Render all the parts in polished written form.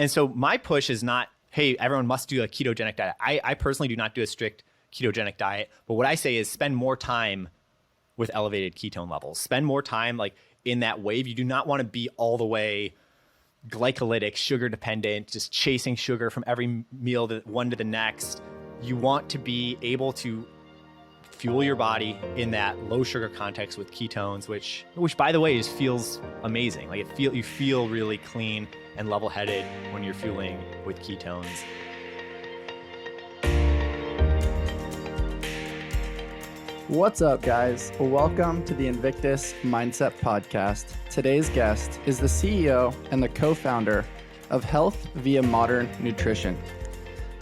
And so my push is not, hey, everyone must do a ketogenic diet. I personally do not do a strict ketogenic diet. But what I say is spend more time with elevated ketone levels. Spend more time like in that wave. You do not want to be all the way glycolytic, sugar dependent, just chasing sugar from every meal, one to the next. You want to be able to fuel your body in that low sugar context with ketones, which by the way, just feels amazing. Like you feel really clean and level-headed when you're fueling with ketones. What's up, guys? Welcome to the Invictus Mindset Podcast. Today's guest is the CEO and the co-founder of Health via Modern Nutrition.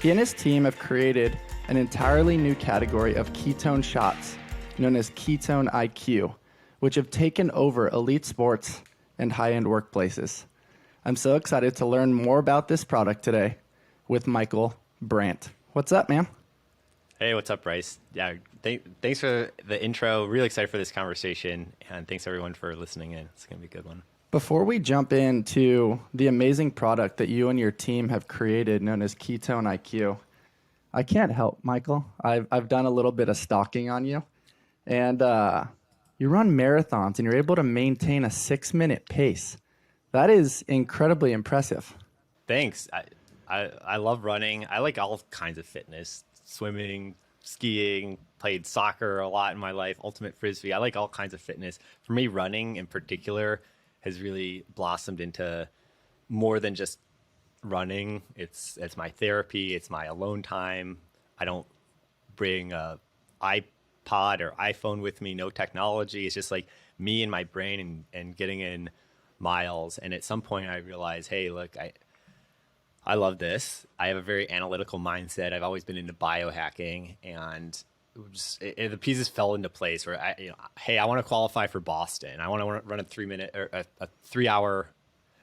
He and his team have created an entirely new category of ketone shots known as Ketone-IQ, which have taken over elite sports and high-end workplaces. I'm so excited to learn more about this product today with Michael Brandt. What's up, man? Hey, what's up, Bryce? Yeah, thanks for the intro. Really excited for this conversation, and thanks everyone for listening in. It's going to be a good one. Before we jump into the amazing product that you and your team have created known as Ketone-IQ, I can't help, Michael. I've done a little bit of stalking on you, and you run marathons, and you're able to maintain a 6-minute pace. That is incredibly impressive. Thanks. I love running. I like all kinds of fitness. Swimming, skiing, played soccer a lot in my life, ultimate frisbee. I like all kinds of fitness. For me, running in particular has really blossomed into more than just running. It's my therapy. It's my alone time. I don't bring a iPod or iPhone with me, no technology. It's just like me and my brain and getting in miles. And at some point I realized, hey, look, I love this. I have a very analytical mindset. I've always been into biohacking, and the pieces fell into place where I want to qualify for Boston. I want to run a 3-minute or a 3-hour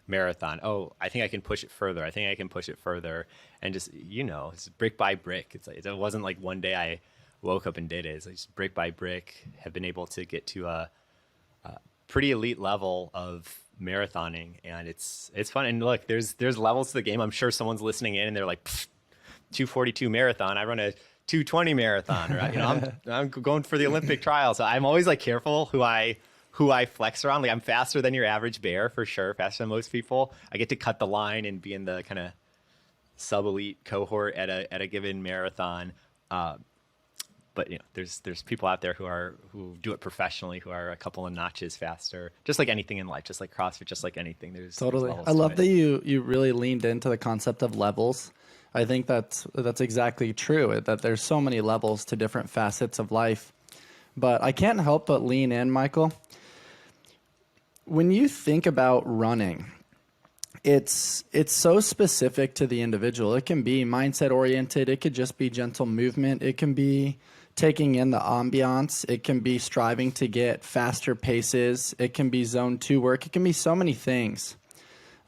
marathon. Oh, I think I can push it further. And just brick by brick. It wasn't like one day I woke up and did it. It's like just brick by brick. Have been able to get to a pretty elite level of marathoning, and it's fun. And look, there's levels to the game. I'm sure someone's listening in and they're like, 242 marathon, I run a 220 marathon, or I'm going for the Olympic trial. So I'm always like careful who I flex around. Like I'm faster than your average bear, for sure, faster than most people. I get to cut the line and be in the kind of sub elite cohort at a given marathon. But there's people out there who do it professionally, who are a couple of notches faster. Just like anything in life, just like CrossFit, just like anything. There's I love that you really leaned into the concept of levels. I think that's exactly true. That there's so many levels to different facets of life. But I can't help but lean in, Michael. When you think about running, it's so specific to the individual. It can be mindset oriented. It could just be gentle movement. It can be taking in the ambiance. It can be striving to get faster paces. It can be zone 2 work. It can be so many things.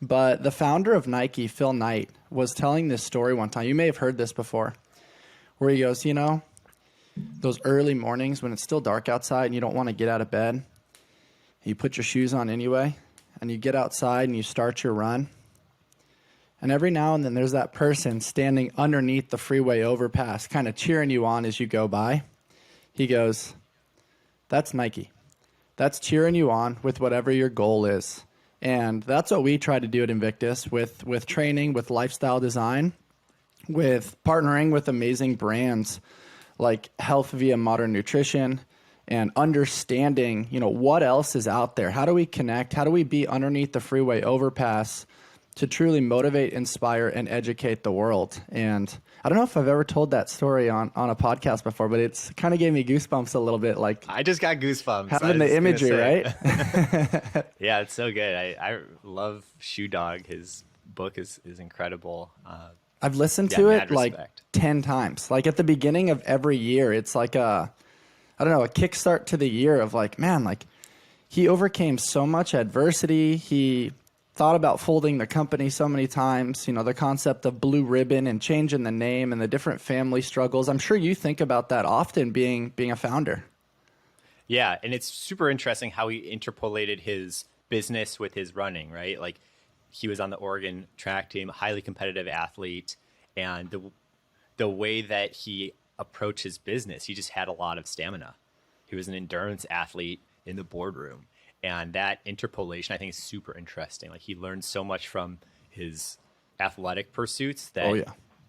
But the founder of Nike, Phil Knight, was telling this story one time. You may have heard this before, where he goes, those early mornings when it's still dark outside and you don't want to get out of bed, you put your shoes on anyway, and you get outside and you start your run. And every now and then there's that person standing underneath the freeway overpass kind of cheering you on as you go by. He goes, that's Nike. That's cheering you on with whatever your goal is. And that's what we try to do at Invictus with training, with lifestyle design, with partnering with amazing brands like Health via Modern Nutrition, and understanding, what else is out there. How do we connect? How do we be underneath the freeway overpass to truly motivate, inspire, and educate the world? And I don't know if I've ever told that story on a podcast before, but it's kind of gave me goosebumps a little bit. Like I just got goosebumps. Having the imagery, right? Yeah, it's so good. I love Shoe Dog. His book is incredible. I've listened to it like 10 times. Like at the beginning of every year, it's like a kickstart to the year of like, man, like he overcame so much adversity. He thought about folding the company so many times, the concept of blue ribbon and changing the name and the different family struggles. I'm sure you think about that often being a founder. Yeah, and it's super interesting how he interpolated his business with his running, right? Like he was on the Oregon track team, highly competitive athlete, and the way that he approached his business, he just had a lot of stamina. He was an endurance athlete in the boardroom, and that interpolation I think is super interesting. Like he learned so much from his athletic pursuits that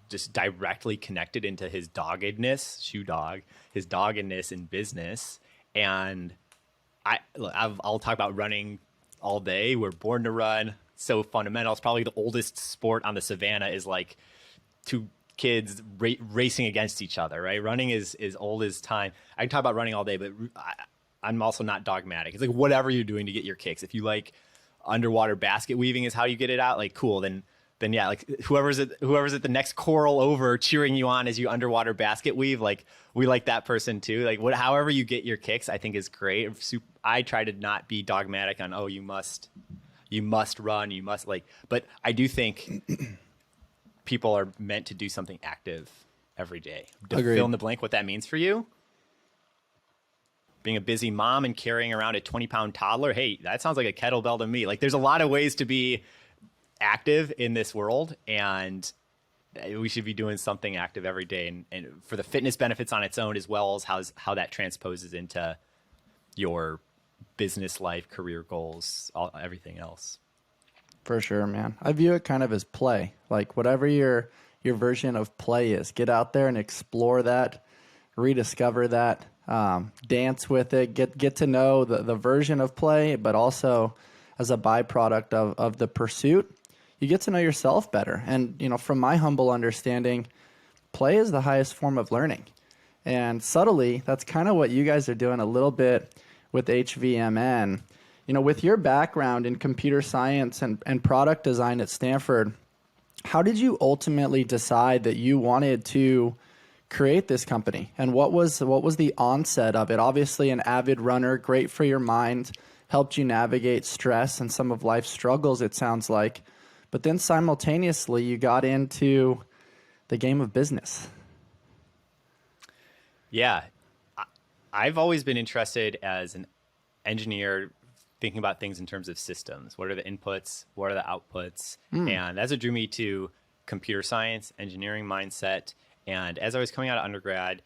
just directly connected into his doggedness, his doggedness in business. And I'll talk about running all day. We're born to run. So fundamental. It's probably the oldest sport on the savannah is like two kids racing against each other, right? Running is old as time. I can talk about running all day, but I'm also not dogmatic. It's like whatever you're doing to get your kicks. If you like underwater basket weaving is how you get it out, like cool, then yeah, like whoever's at the next coral over cheering you on as you underwater basket weave, like we like that person too. Like however you get your kicks, I think is great. I try to not be dogmatic on, oh, you must run, you must but I do think people are meant to do something active every day. To fill in the blank what that means for you. Being a busy mom and carrying around a 20-pound toddler, hey, that sounds like a kettlebell to me. Like there's a lot of ways to be active in this world, and we should be doing something active every day, and for the fitness benefits on its own, as well as how that transposes into your business life, career goals, everything else. For sure, man. I view it kind of as play. Like whatever your version of play is, get out there and explore that, rediscover that, dance with it, get to know the version of play, but also as a byproduct of the pursuit, you get to know yourself better. And, from my humble understanding, play is the highest form of learning. And subtly, that's kind of what you guys are doing a little bit with H.V.M.N. With your background in computer science and product design at Stanford, how did you ultimately decide that you wanted to create this company? And what was the onset of it? Obviously, an avid runner, great for your mind, helped you navigate stress and some of life's struggles, it sounds like. But then simultaneously, you got into the game of business. Yeah. I've always been interested as an engineer thinking about things in terms of systems. What are the inputs? What are the outputs? And that's what drew me to computer science, engineering mindset. And as I was coming out of undergrad,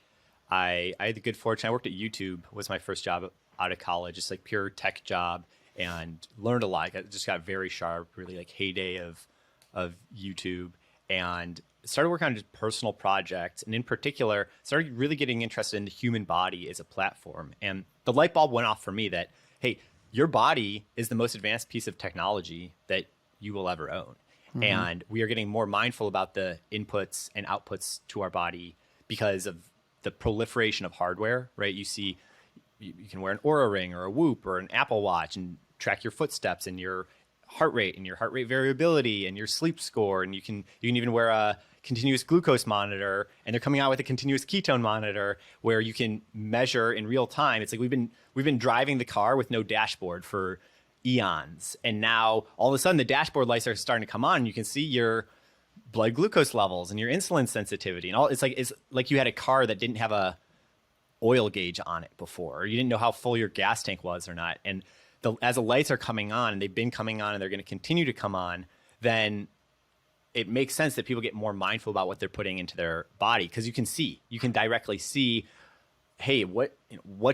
I had the good fortune. I worked at YouTube, was my first job out of college, just like pure tech job, and learned a lot. I just got very sharp, really like heyday of YouTube, and started working on just personal projects. And in particular, started really getting interested in the human body as a platform. And the light bulb went off for me that, hey, your body is the most advanced piece of technology that you will ever own. Mm-hmm. And we are getting more mindful about the inputs and outputs to our body because of the proliferation of hardware, right? You see, you can wear an Oura Ring or a Whoop or an Apple Watch and track your footsteps and your heart rate and your heart rate variability and your sleep score. And you can even wear a continuous glucose monitor, and they're coming out with a continuous ketone monitor where you can measure in real time. It's like we've been driving the car with no dashboard for eons, and now all of a sudden the dashboard lights are starting to come on and you can see your blood glucose levels and your insulin sensitivity and all. It's like you had a car that didn't have a oil gauge on it before, or you didn't know how full your gas tank was or not. And as the lights are coming on, and they've been coming on and they're going to continue to come on, then it makes sense that people get more mindful about what they're putting into their body, because you can directly see, hey, what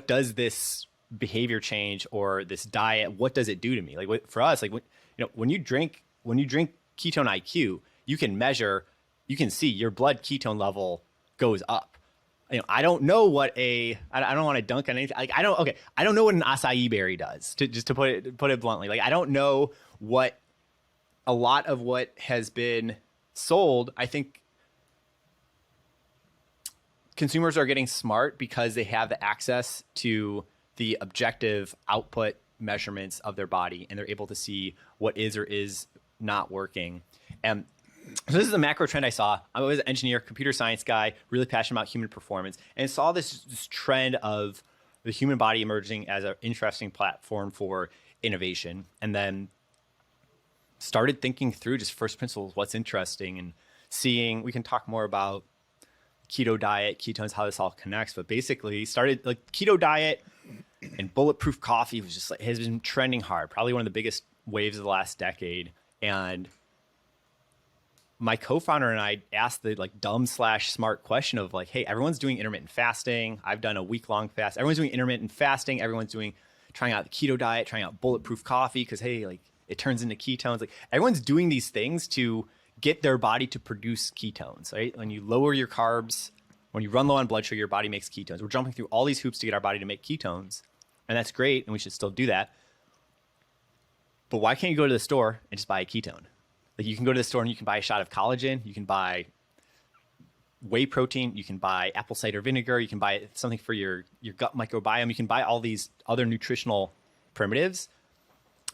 does this behavior change or this diet, what does it do to me? Like for us, like when you drink Ketone-IQ, you can see your blood ketone level goes up. I don't know what I don't want to dunk on anything. Like I don't know what an acai berry does, to put it bluntly. Like I don't know what a lot of what has been sold. I think consumers are getting smart because they have the access to the objective output measurements of their body, and they're able to see what is or is not working. And so this is a macro trend I saw. I was an engineer, computer science guy, really passionate about human performance, and saw this trend of the human body emerging as an interesting platform for innovation. And then started thinking through just first principles, what's interesting, and seeing, we can talk more about keto diet, ketones, how this all connects, but basically started like keto diet and bulletproof coffee was just like, has been trending hard, probably one of the biggest waves of the last decade. And my co-founder and I asked the like dumb/smart question of like, hey, everyone's doing intermittent fasting. I've done a week-long fast. Everyone's doing intermittent fasting. Everyone's trying out the keto diet, trying out bulletproof coffee because hey, like it turns into ketones. Like everyone's doing these things to get their body to produce ketones, right? When you lower your carbs, when you run low on blood sugar, your body makes ketones. We're jumping through all these hoops to get our body to make ketones, and that's great, and we should still do that. But why can't you go to the store and just buy a ketone? Like you can go to the store and you can buy a shot of collagen, you can buy whey protein, you can buy apple cider vinegar, you can buy something for your gut microbiome, you can buy all these other nutritional primitives.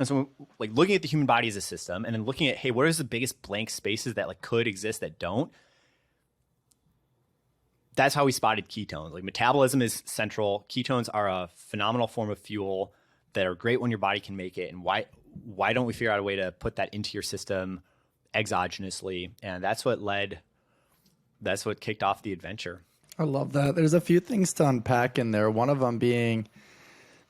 And so like looking at the human body as a system and then looking at, hey, what is the biggest blank spaces that like could exist that don't? That's how we spotted ketones. Like metabolism is central. Ketones are a phenomenal form of fuel that are great when your body can make it. And why don't we figure out a way to put that into your system exogenously? And that's what kicked off the adventure. I love that. There's a few things to unpack in there. One of them being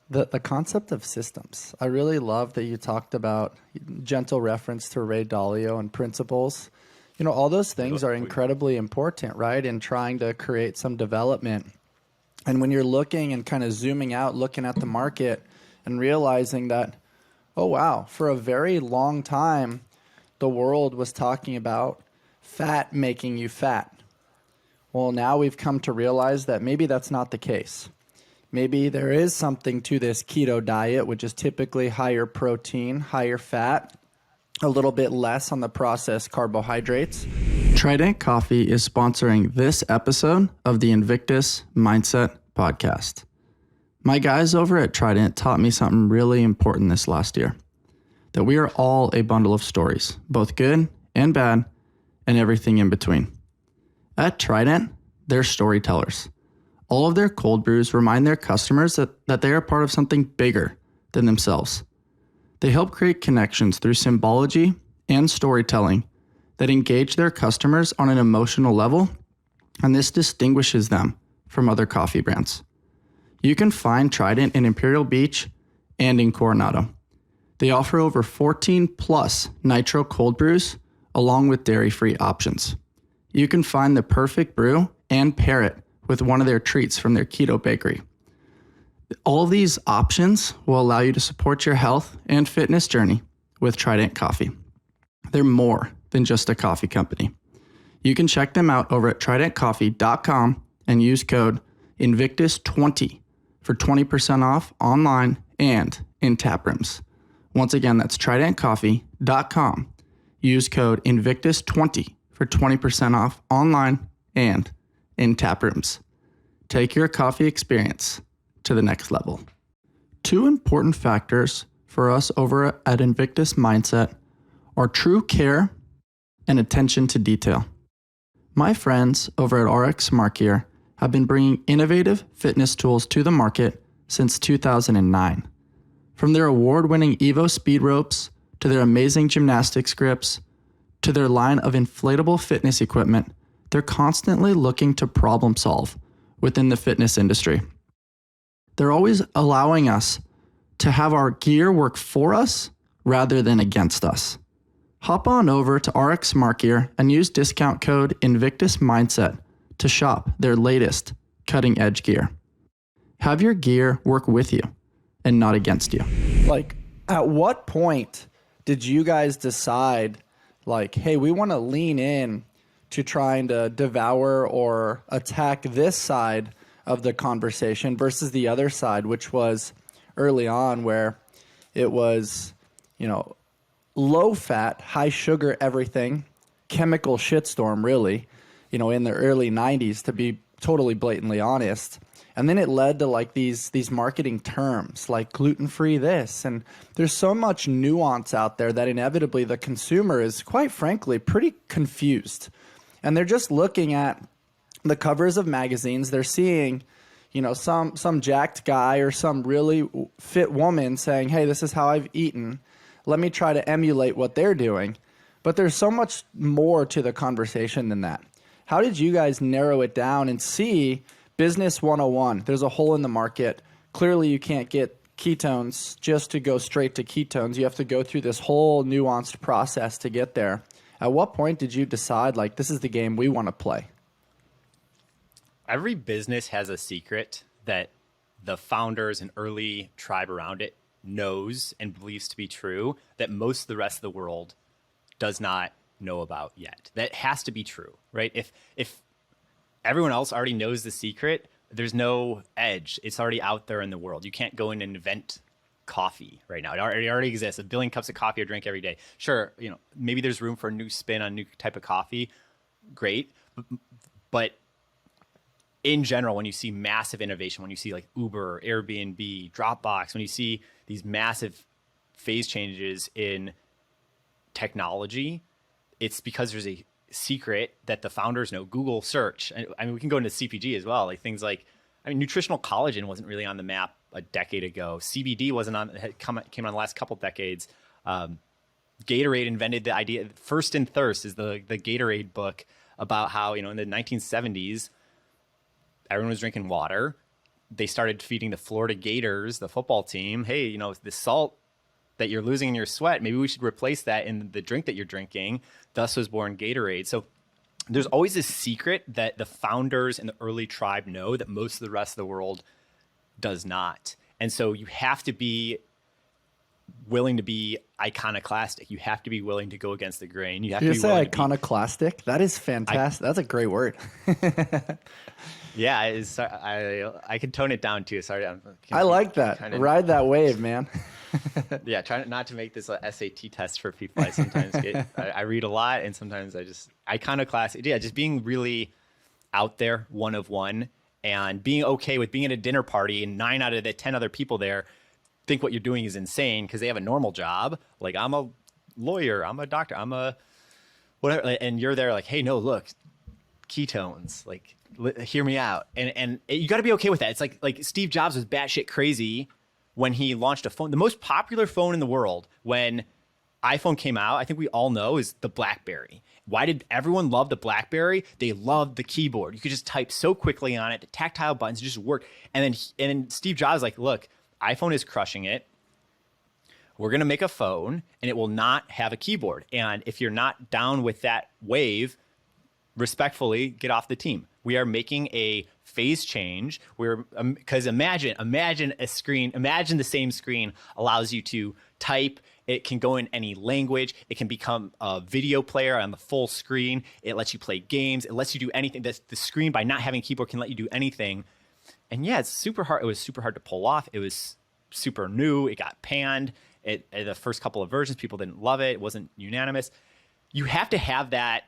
the concept of systems. I really love that you talked about gentle reference to Ray Dalio and principles. You know, all those things are incredibly important, right? In trying to create some development. And when you're looking and kind of zooming out, looking at the market and realizing that, oh, wow, for a very long time, the world was talking about fat making you fat. Well, now we've come to realize that maybe that's not the case. Maybe there is something to this keto diet, which is typically higher protein, higher fat, a little bit less on the processed carbohydrates. Trident Coffee is sponsoring this episode of the Invictus Mindset Podcast. My guys over at Trident taught me something really important this last year, that we are all a bundle of stories, both good and bad, and everything in between. At Trident, they're storytellers. All of their cold brews remind their customers that they are part of something bigger than themselves. They help create connections through symbology and storytelling that engage their customers on an emotional level, and this distinguishes them from other coffee brands. You can find Trident in Imperial Beach and in Coronado. They offer over 14 plus nitro cold brews along with dairy-free options. You can find the perfect brew and pair it with one of their treats from their keto bakery. All these options will allow you to support your health and fitness journey with Trident Coffee. They're more than just a coffee company. You can check them out over at tridentcoffee.com and use code Invictus20 for 20% off online and in tap rooms. Once again, that's tridentcoffee.com. Use code Invictus20 for 20% off online and in tap rooms. Take your coffee experience to the next level. Two important factors for us over at Invictus Mindset are true care and attention to detail. My friends over at RX Smart Gear have been bringing innovative fitness tools to the market since 2009. From their award-winning Evo speed ropes to their amazing gymnastics grips to their line of inflatable fitness equipment, they're constantly looking to problem solve within the fitness industry. They're always allowing us to have our gear work for us rather than against us. Hop on over to RX Smart Gear and use discount code Invictus Mindset to shop their latest cutting edge gear. Have your gear work with you and not against you. Like, at what point did you guys decide, like, hey, we want to lean in to trying to devour or attack this side of the conversation versus the other side, which was early on where it was, you know, low fat, high sugar, everything, chemical shitstorm, really, you know, in the early 90s, to be totally blatantly honest. And then it led to like these marketing terms like gluten-free this. And there's so much nuance out there that inevitably the consumer is, quite frankly, pretty confused. And they're just looking at the covers of magazines. They're seeing, you know, some jacked guy or some really fit woman saying, hey, this is how I've eaten. Let me try to emulate what they're doing. But there's so much more to the conversation than that. How did you guys narrow it down and see Business 101? There's a hole in the market. Clearly, you can't get ketones, just to go straight to ketones, you have to go through this whole nuanced process to get there. At what point did you decide, like, this is the game we want to play? Every business has a secret that the founders and early tribe around it knows and believes to be true that most of the rest of the world does not know about yet. That has to be true, right? If everyone else already knows the secret, there's no edge. It's already out there in the world. You can't go in and invent coffee right now. It already exists. 1 billion cups of coffee are drink every day. Sure, maybe there's room for a new spin on a new type of coffee. Great. But in general, when you see massive innovation, when you see like Uber, Airbnb, Dropbox, when you see these massive phase changes in technology, it's because there's a secret that the founders know. Google search. I mean, we can go into CPG as well. Like things like, nutritional collagen wasn't really on the map a decade ago. CBD wasn't on, came on the last couple decades. Gatorade invented the idea. First in Thirst is the Gatorade book about how, in the 1970s, everyone was drinking water. They started feeding the Florida Gators, the football team. Hey, the salt that you're losing in your sweat, maybe we should replace that in the drink that you're drinking. Thus was born Gatorade. So there's always this secret that the founders and the early tribe know that most of the rest of the world does not. And so you have to be willing to be iconoclastic. You have to be willing to go against the grain. You have to be say willing iconoclastic? That is fantastic. That's a great word. Yeah, I can tone it down too. Sorry, I like that. Ride that wave, man. Yeah, try not to make this a SAT test for people. I sometimes I read a lot, and sometimes iconoclastic. Yeah, just being really out there, one of one, and being okay with being at a dinner party and 9 out of the 10 other people there think what you're doing is insane because they have a normal job. Like, I'm a lawyer, I'm a doctor, I'm a whatever, and you're there like, hey, no, look, ketones, like, hear me out. And you got to be okay with that. It's like Steve Jobs was batshit crazy when he launched a phone. The most popular phone in the world when iPhone came out, I think we all know, is the BlackBerry. Why did everyone love the BlackBerry? They loved the keyboard. You could just type so quickly on it. The tactile buttons just work. And then Steve Jobs was like, look, iPhone is crushing it. We're going to make a phone and it will not have a keyboard. And if you're not down with that wave, respectfully, get off the team. We are making a phase change. Because imagine a screen. Imagine the same screen allows you to type. It can go in any language. It can become a video player on the full screen. It lets you play games. It lets you do anything. The screen, by not having a keyboard, can let you do anything. And yeah, it's super hard. It was super hard to pull off. It was super new. It got panned. The first couple of versions, people didn't love it. It wasn't unanimous. You have to have that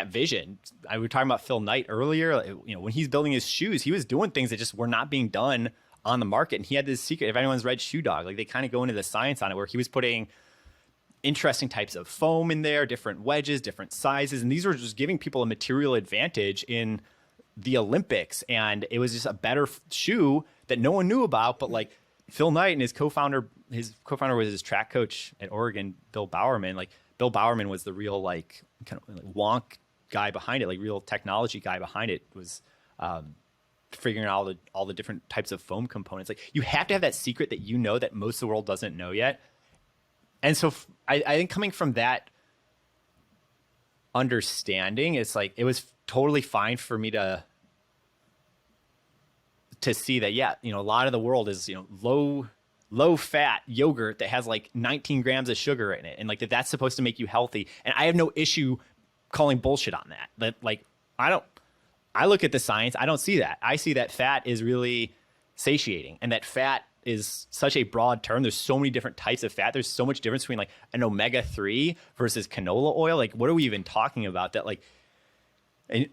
vision. I was talking about Phil Knight earlier. When he's building his shoes, he was doing things that just were not being done on the market. And he had this secret. If anyone's read Shoe Dog, like, they kind of go into the science on it, where he was putting interesting types of foam in there, different wedges, different sizes. And these were just giving people a material advantage in the Olympics. And it was just a better shoe that no one knew about. But like Phil Knight and his co-founder was his track coach at Oregon, Bill Bowerman. Like, Bill Bowerman was the real kind of wonk guy behind it, like real technology guy behind it, was figuring out all the different types of foam components. Like, you have to have that secret that that most of the world doesn't know yet. And so I think coming from that understanding, it's like, it was totally fine for me to see that, yeah, a lot of the world is, low fat yogurt that has like 19 grams of sugar in it. And like that's supposed to make you healthy. And I have no issue calling bullshit on that. But like, I look at the science. I don't see that. I see that fat is really satiating, and that fat is such a broad term. There's so many different types of fat. There's so much difference between like an omega-3 versus canola oil. Like, what are we even talking about? That like, and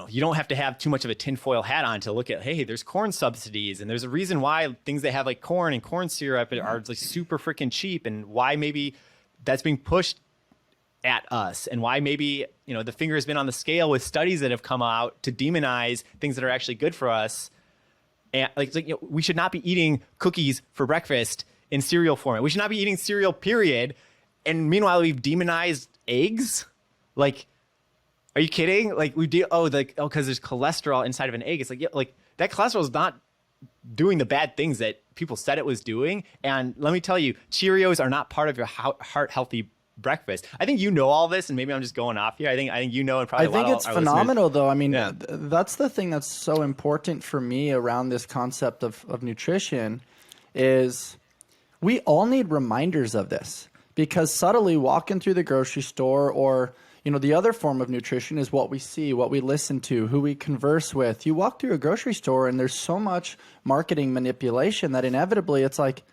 you don't have to have too much of a tinfoil hat on to look at, hey, there's corn subsidies, and there's a reason why things that have like corn and corn syrup are like super freaking cheap, and why maybe that's being pushed at us, and why maybe the finger has been on the scale with studies that have come out to demonize things that are actually good for us. And we should not be eating cookies for breakfast in cereal format. We should not be eating cereal, period. And meanwhile, we've demonized eggs. Like, are you kidding? Like, we do, because there's cholesterol inside of an egg. It's like, yeah, like that cholesterol is not doing the bad things that people said it was doing. And let me tell you, Cheerios are not part of your heart healthy breakfast. I think you know all this, and maybe I'm just going off here. I think you know, and probably I think it's phenomenal, though. I mean, Yeah. that's the thing that's so important for me around this concept of nutrition is we all need reminders of this, because subtly walking through the grocery store, or the other form of nutrition is what we see, what we listen to, who we converse with. You walk through a grocery store and there's so much marketing manipulation that inevitably it's like,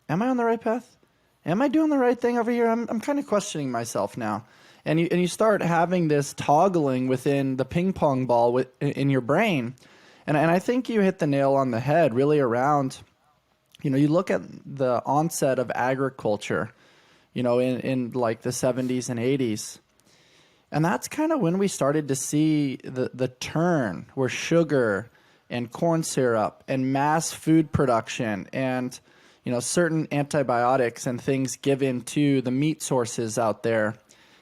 am I on the right path? Am I doing the right thing over here? I'm kind of questioning myself now. And you start having this toggling within the ping pong ball in your brain. And I think you hit the nail on the head really around, you look at the onset of agriculture, in like the 70s and 80s. And that's kind of when we started to see the turn where sugar and corn syrup and mass food production and certain antibiotics and things given to the meat sources out there.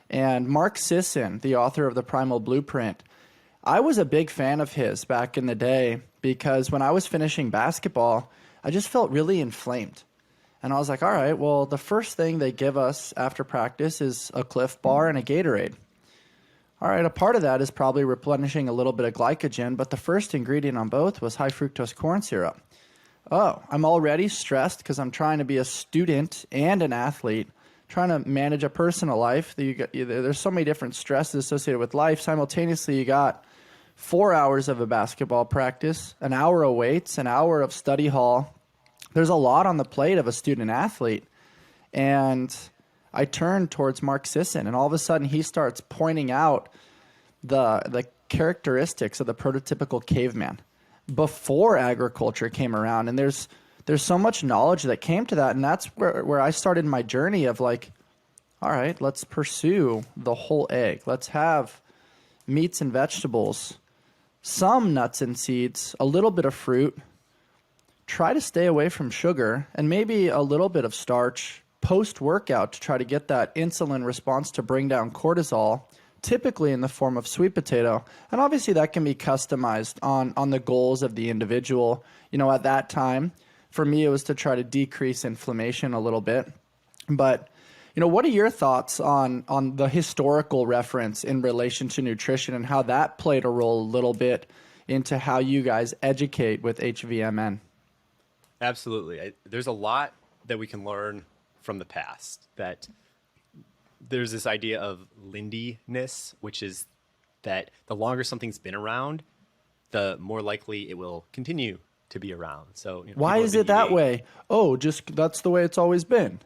And Mark Sisson, the author of The Primal Blueprint, I was a big fan of his back in the day, because when I was finishing basketball, I just felt really inflamed. And I was like, all right, well, the first thing they give us after practice is a Cliff Bar and a Gatorade. All right, a part of that is probably replenishing a little bit of glycogen, but the first ingredient on both was high fructose corn syrup. Oh, I'm already stressed because I'm trying to be a student and an athlete, trying to manage a personal life. There's so many different stresses associated with life. Simultaneously, you got 4 hours of a basketball practice, an hour of weights, an hour of study hall. There's a lot on the plate of a student athlete. And I turned towards Mark Sisson, and all of a sudden he starts pointing out the characteristics of the prototypical caveman before agriculture came around. And there's so much knowledge that came to that, and that's where I started my journey of like, all right, let's pursue the whole egg. Let's have meats and vegetables, some nuts and seeds, a little bit of fruit. Try to stay away from sugar, and maybe a little bit of starch post-workout to try to get that insulin response to bring down cortisol, typically in the form of sweet potato. And obviously that can be customized on the goals of the individual. At that time, for me, it was to try to decrease inflammation a little bit. But, what are your thoughts on the historical reference in relation to nutrition and how that played a role a little bit into how you guys educate with HVMN? Absolutely. There's a lot that we can learn from the past. That there's this idea of Lindy-ness, which is that the longer something's been around, the more likely it will continue to be around. So why is it that way? Oh, just that's the way it's always been.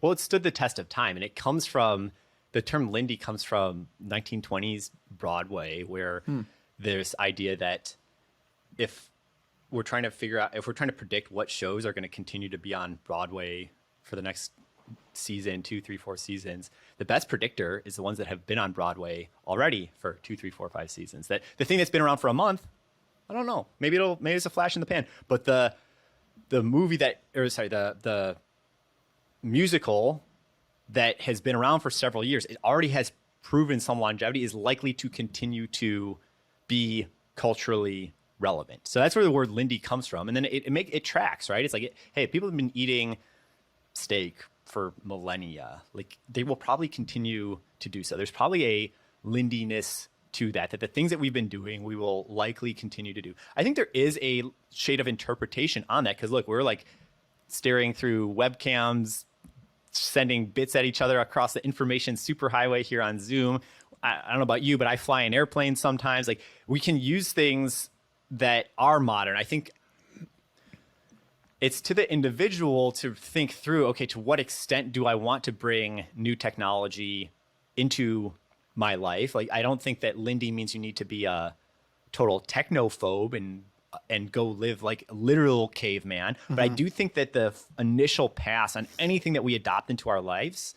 Well, it stood the test of time, and it comes from the term Lindy comes from 1920s Broadway, where there's idea that if we're trying to predict what shows are going to continue to be on Broadway for the next season, 2, 3, 4 seasons, the best predictor is the ones that have been on Broadway already for 2, 3, 4, 5 seasons. That the thing that's been around for a month, I don't know, maybe it's a flash in the pan, but the musical that has been around for several years, it already has proven some longevity, is likely to continue to be culturally relevant. So that's where the word Lindy comes from. And then it tracks, right? It's like, hey, people have been eating steak for millennia. Like, they will probably continue to do so. There's probably a Lindy-ness to that the things that we've been doing, we will likely continue to do. I think there is a shade of interpretation on that, because look, we're like staring through webcams, sending bits at each other across the information superhighway here on Zoom. I don't know about you, but I fly in airplanes sometimes. Like, we can use things that are modern. I think it's to the individual to think through, okay, to what extent do I want to bring new technology into my life? Like, I don't think that Lindy means you need to be a total technophobe and go live like a literal caveman. But I do think that the initial pass on anything that we adopt into our lives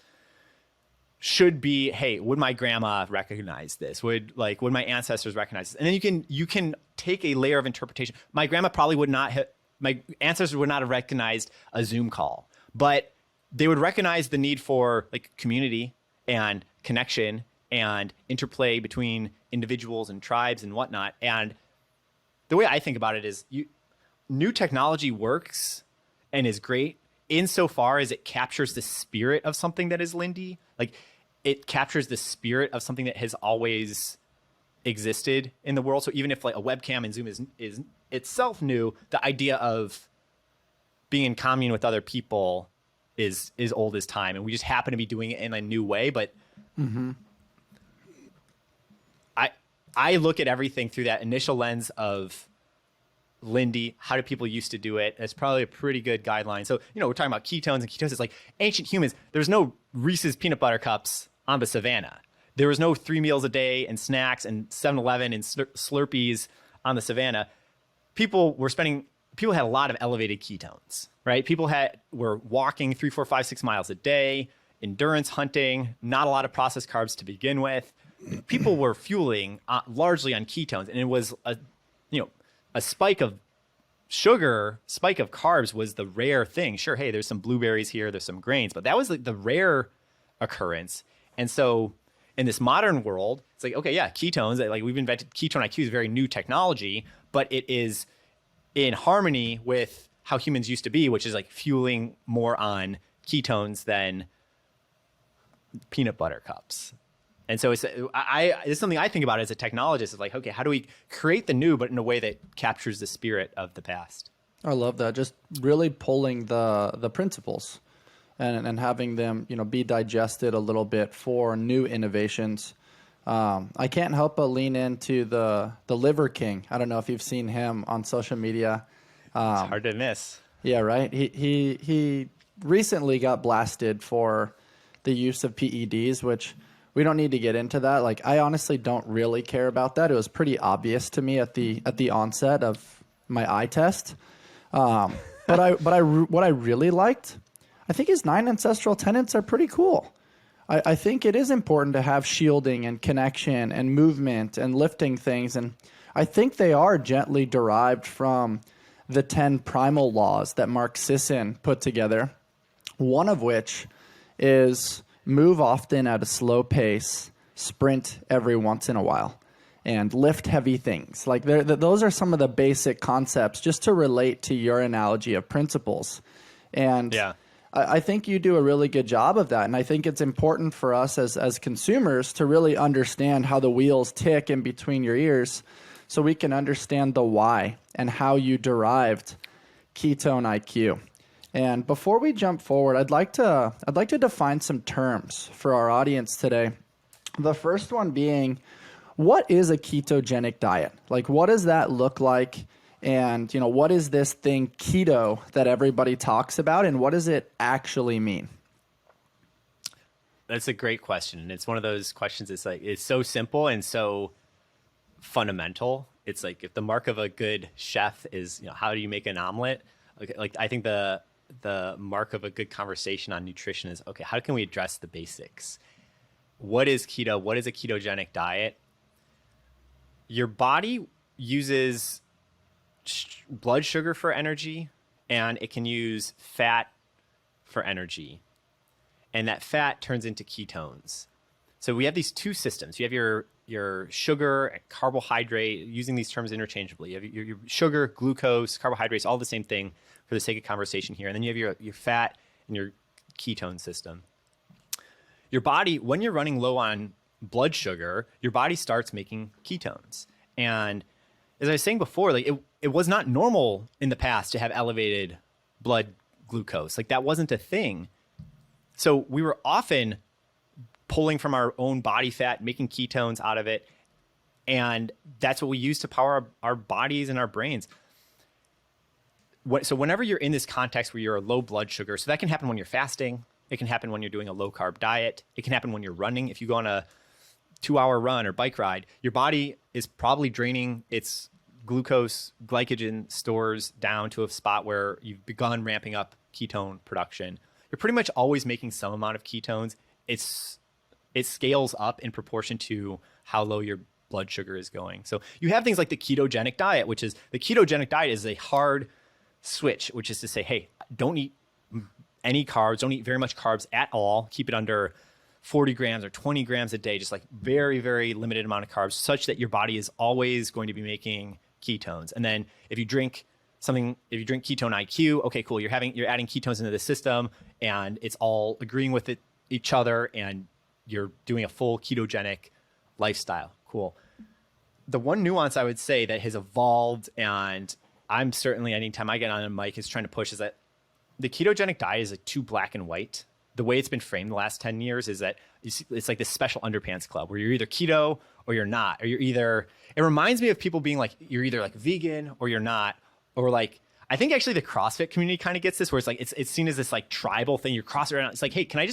should be, hey, would my grandma recognize this? Would my ancestors recognize this? And then you can take a layer of interpretation. My grandma probably would not have, my ancestors would not have recognized a Zoom call, but they would recognize the need for like community and connection and interplay between individuals and tribes and whatnot. And the way I think about it is, new technology works and is great insofar as it captures the spirit of something that is Lindy. Like it captures the spirit of something that has always existed in the world. So even if like a webcam and Zoom is itself new, the idea of being in commune with other people is old as time, and we just happen to be doing it in a new way. But I look at everything through that initial lens of Lindy. How do people used to do it? It's probably a pretty good guideline. So, we're talking about ketones and ketosis. Like ancient humans, there's no Reese's peanut butter cups on the savannah. There was no 3 meals a day and snacks and 7-Eleven and Slurpees on the savannah. People had a lot of elevated ketones, right? People were walking 3, 4, 5, 6 miles a day, endurance hunting, not a lot of processed carbs to begin with. People were fueling largely on ketones, and it was a spike of sugar, spike of carbs was the rare thing. Sure, hey, there's some blueberries here, there's some grains, but that was like the rare occurrence. And so in this modern world, it's like, okay, yeah, ketones, like we've invented Ketone-IQ is very new technology, but it is in harmony with how humans used to be, which is like fueling more on ketones than peanut butter cups. And so it's something I think about as a technologist. It's like, okay, how do we create the new, but in a way that captures the spirit of the past? I love that. Just really pulling the principles and having them, be digested a little bit for new innovations. I can't help but lean into the Liver King. I don't know if you've seen him on social media. It's hard to miss. Yeah, right. He recently got blasted for the use of PEDs, which we don't need to get into that. Like, I honestly don't really care about that. It was pretty obvious to me at the onset of my eye test. But what I really liked, I think his 9 ancestral tenets are pretty cool. I think it is important to have shielding and connection and movement and lifting things. And I think they are gently derived from the 10 primal laws that Mark Sisson put together, one of which is move often at a slow pace, sprint every once in a while, and lift heavy things. Like those are some of the basic concepts just to relate to your analogy of principles. And yeah. I think you do a really good job of that. And I think it's important for us as consumers to really understand how the wheels tick in between your ears so we can understand the why and how you derived Ketone-IQ. And before we jump forward, I'd like to define some terms for our audience today. The first one being, what is a ketogenic diet? Like, what does that look like? And, what is this thing keto that everybody talks about, and what does it actually mean? That's a great question. And it's one of those questions it's so simple and so fundamental. It's like, if the mark of a good chef is, how do you make an omelet? Like I think the mark of a good conversation on nutrition is, okay, how can we address the basics? What is keto? What is a ketogenic diet? Your body uses blood sugar for energy, and it can use fat for energy. And that fat turns into ketones. So we have these two systems. You have your sugar and carbohydrate, using these terms interchangeably. You have your sugar, glucose, carbohydrates, all the same thing for the sake of conversation here. And then you have your fat and your ketone system. Your body, when you're running low on blood sugar, your body starts making ketones. And as I was saying before, like it was not normal in the past to have elevated blood glucose. Like that wasn't a thing. So we were often pulling from our own body fat, making ketones out of it. And that's what we use to power our bodies and our brains. So whenever you're in this context where you're a low blood sugar, so that can happen when you're fasting. It can happen when you're doing a low carb diet. It can happen when you're running. If you go on a 2-hour run or bike ride, your body is probably draining its glucose glycogen stores down to a spot where you've begun ramping up ketone production. You're pretty much always making some amount of ketones. It scales up in proportion to how low your blood sugar is going. So you have things like the ketogenic diet, which is the ketogenic diet is a hard switch, which is to say, hey, don't eat any carbs, don't eat very much carbs at all. Keep it under 40 grams or 20 grams a day, just like very, very limited amount of carbs, such that your body is always going to be making ketones. And then if you drink something, if you drink Ketone-IQ, okay, cool. You're adding ketones into the system and it's all agreeing with each other and you're doing a full ketogenic lifestyle. Cool. The one nuance I would say that has evolved, and I'm certainly, anytime I get on a mic, is trying to push, is that the ketogenic diet is like too black and white. The way it's been framed the last 10 years is that it's like this special underpants club where you're either keto or you're not, or it reminds me of people being like, you're either like vegan or you're not, or like, I think actually the CrossFit community kind of gets this, where it's like, it's seen as this like tribal thing. You're CrossFit, it's like, hey, can I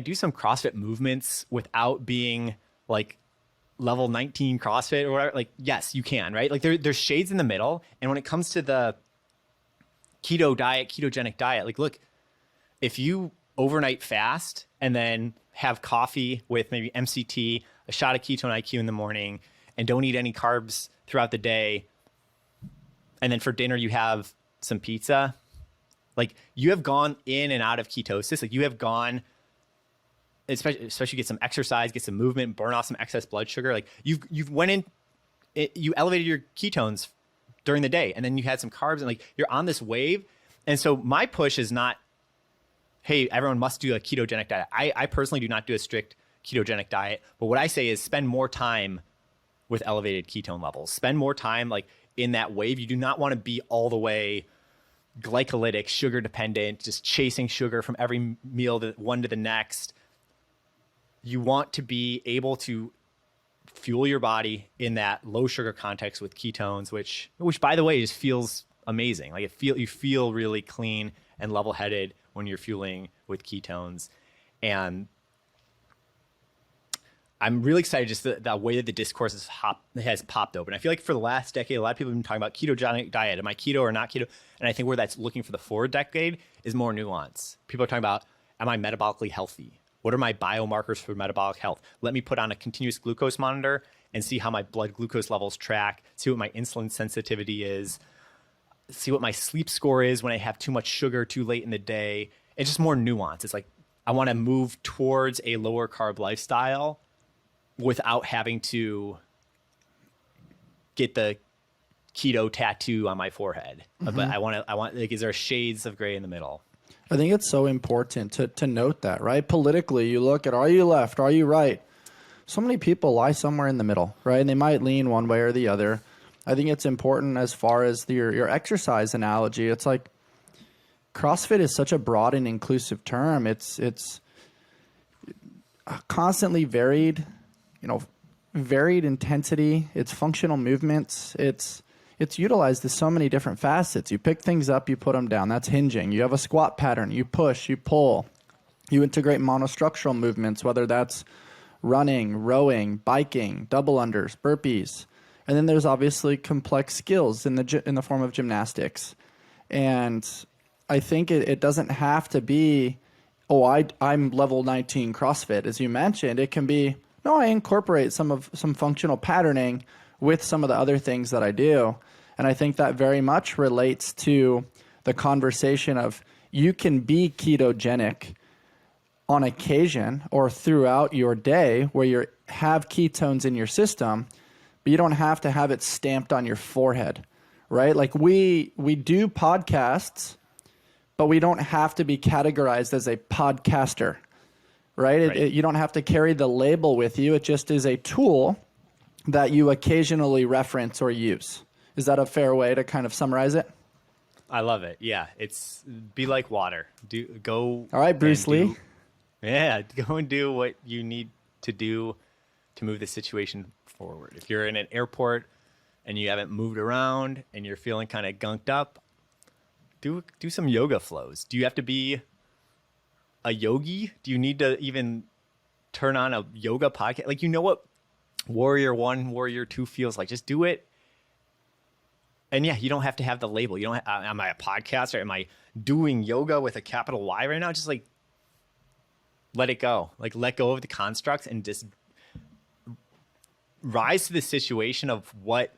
do some CrossFit movements without being like level 19 CrossFit or whatever? Like, yes, you can, right? Like there's shades in the middle. And when it comes to the ketogenic diet, like, look, if you overnight fast and then have coffee with maybe MCT, a shot of Ketone-IQ in the morning, and don't eat any carbs throughout the day, and then for dinner you have some pizza, like, you have gone in and out of ketosis. Like, you have gone, especially get some exercise, get some movement, burn off some excess blood sugar. Like, you've went in, you elevated your ketones during the day, and then you had some carbs, and like, you're on this wave. And so my push is not, hey, everyone must do a ketogenic diet. I personally do not do a strict ketogenic diet, but what I say is spend more time with elevated ketone levels. Spend more time like in that wave. You do not want to be all the way glycolytic, sugar dependent, just chasing sugar from every meal, one to the next. You want to be able to fuel your body in that low sugar context with ketones, which by the way, just feels amazing. Like, you feel really clean and level headed when you're fueling with ketones. And I'm really excited just the way that the discourse has popped open. I feel like for the last decade, a lot of people have been talking about ketogenic diet. Am I keto or not keto? And I think where that's looking for the forward decade is more nuance. People are talking about, am I metabolically healthy? What are my biomarkers for metabolic health? Let me put on a continuous glucose monitor and see how my blood glucose levels track, see what my insulin sensitivity is, see what my sleep score is when I have too much sugar too late in the day. It's just more nuance. It's like, I want to move towards a lower carb lifestyle without having to get the keto tattoo on my forehead. Mm-hmm. But I want, like, is there shades of gray in the middle? I think it's so important to note that, right? Politically, you look at, are you left? Are you right? So many people lie somewhere in the middle, right? And they might lean one way or the other. I think it's important as far as your exercise analogy. It's like CrossFit is such a broad and inclusive term. It's constantly varied, varied intensity. It's functional movements. It's utilized as so many different facets. You pick things up, you put them down. That's hinging. You have a squat pattern. You push, you pull. You integrate monostructural movements, whether that's running, rowing, biking, double unders, burpees. And then there's obviously complex skills in the form of gymnastics. And I think it doesn't have to be, I'm level 19 CrossFit, as you mentioned. It can be, no, I incorporate some functional patterning with some of the other things that I do. And I think that very much relates to the conversation of, you can be ketogenic on occasion or throughout your day where you have ketones in your system, but you don't have to have it stamped on your forehead, right? Like, we do podcasts, but we don't have to be categorized as a podcaster, right? You don't have to carry the label with you. It just is a tool that you occasionally reference or use. Is that a fair way to kind of summarize it? I love it. Yeah, it's be like water. All right, Bruce Lee. Go and do what you need to do to move the situation forward. If you're in an airport and you haven't moved around and you're feeling kind of gunked up, do some yoga flows. Do you have to be a yogi? Do you need to even turn on a yoga podcast? Like, what Warrior 1, Warrior 2 feels like? Just do it. And yeah, you don't have to have the label. You don't. Am I a podcaster? Am I doing yoga with a capital Y right now? Just like, let it go. Like, let go of the constructs and just rise to the situation of what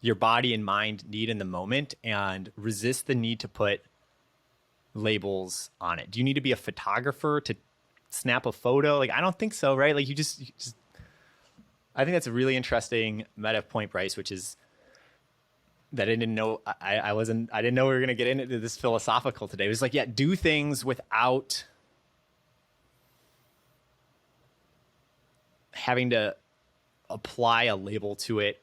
your body and mind need in the moment, and resist the need to put labels on it. Do you need to be a photographer to snap a photo? Like, I don't think so, right? Like, you just I think that's a really interesting meta point, Bryce, which is that I didn't know. I didn't know we were going to get into this philosophical today. It was like, yeah, do things without having to apply a label to it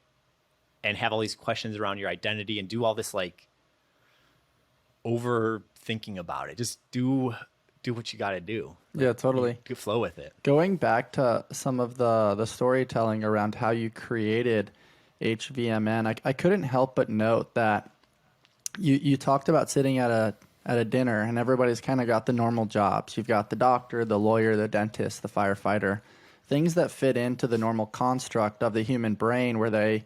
and have all these questions around your identity and do all this like overthinking about it. Just do what you got to do. Like, Yeah, totally. you flow with it. Going back to some of the storytelling around how you created HVMN, I couldn't help but note that you talked about sitting at a dinner and everybody's kind of got the normal jobs. You've got the doctor, the lawyer, the dentist, the firefighter, things that fit into the normal construct of the human brain where they,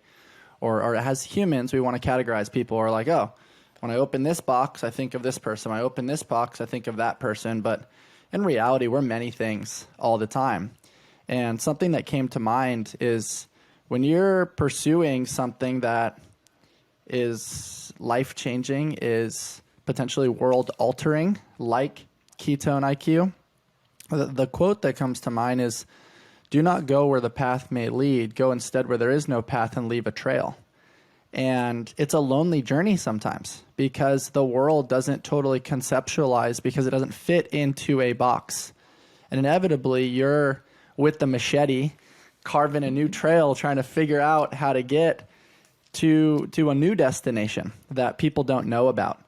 or as humans, we want to categorize people or like, oh, when I open this box, I think of this person. When I open this box, I think of that person. But in reality, we're many things all the time. And something that came to mind is when you're pursuing something that is life-changing, is potentially world-altering, like Ketone-IQ, the quote that comes to mind is, "Do not go where the path may lead. Go instead where there is no path and leave a trail." And it's a lonely journey sometimes because the world doesn't totally conceptualize because it doesn't fit into a box. And inevitably, you're with the machete carving a new trail, trying to figure out how to get to a new destination that people don't know about.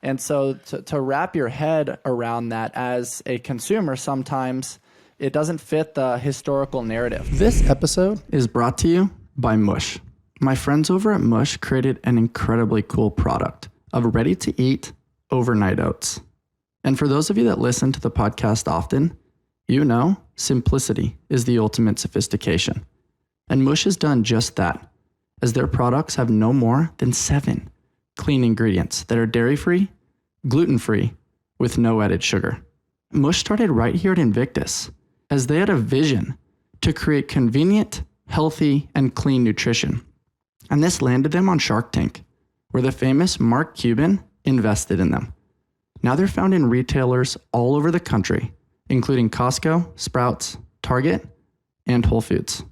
And so to wrap your head around that as a consumer, sometimes it doesn't fit the historical narrative. This episode is brought to you by Mush. My friends over at Mush created an incredibly cool product of ready-to-eat overnight oats. And for those of you that listen to the podcast often, you know simplicity is the ultimate sophistication. And Mush has done just that, as their products have no more than 7 clean ingredients that are dairy-free, gluten-free, with no added sugar. Mush started right here at Invictus, as they had a vision to create convenient, healthy, and clean nutrition. And this landed them on Shark Tank, where the famous Mark Cuban invested in them. Now they're found in retailers all over the country, including Costco, Sprouts, Target, and Whole Foods.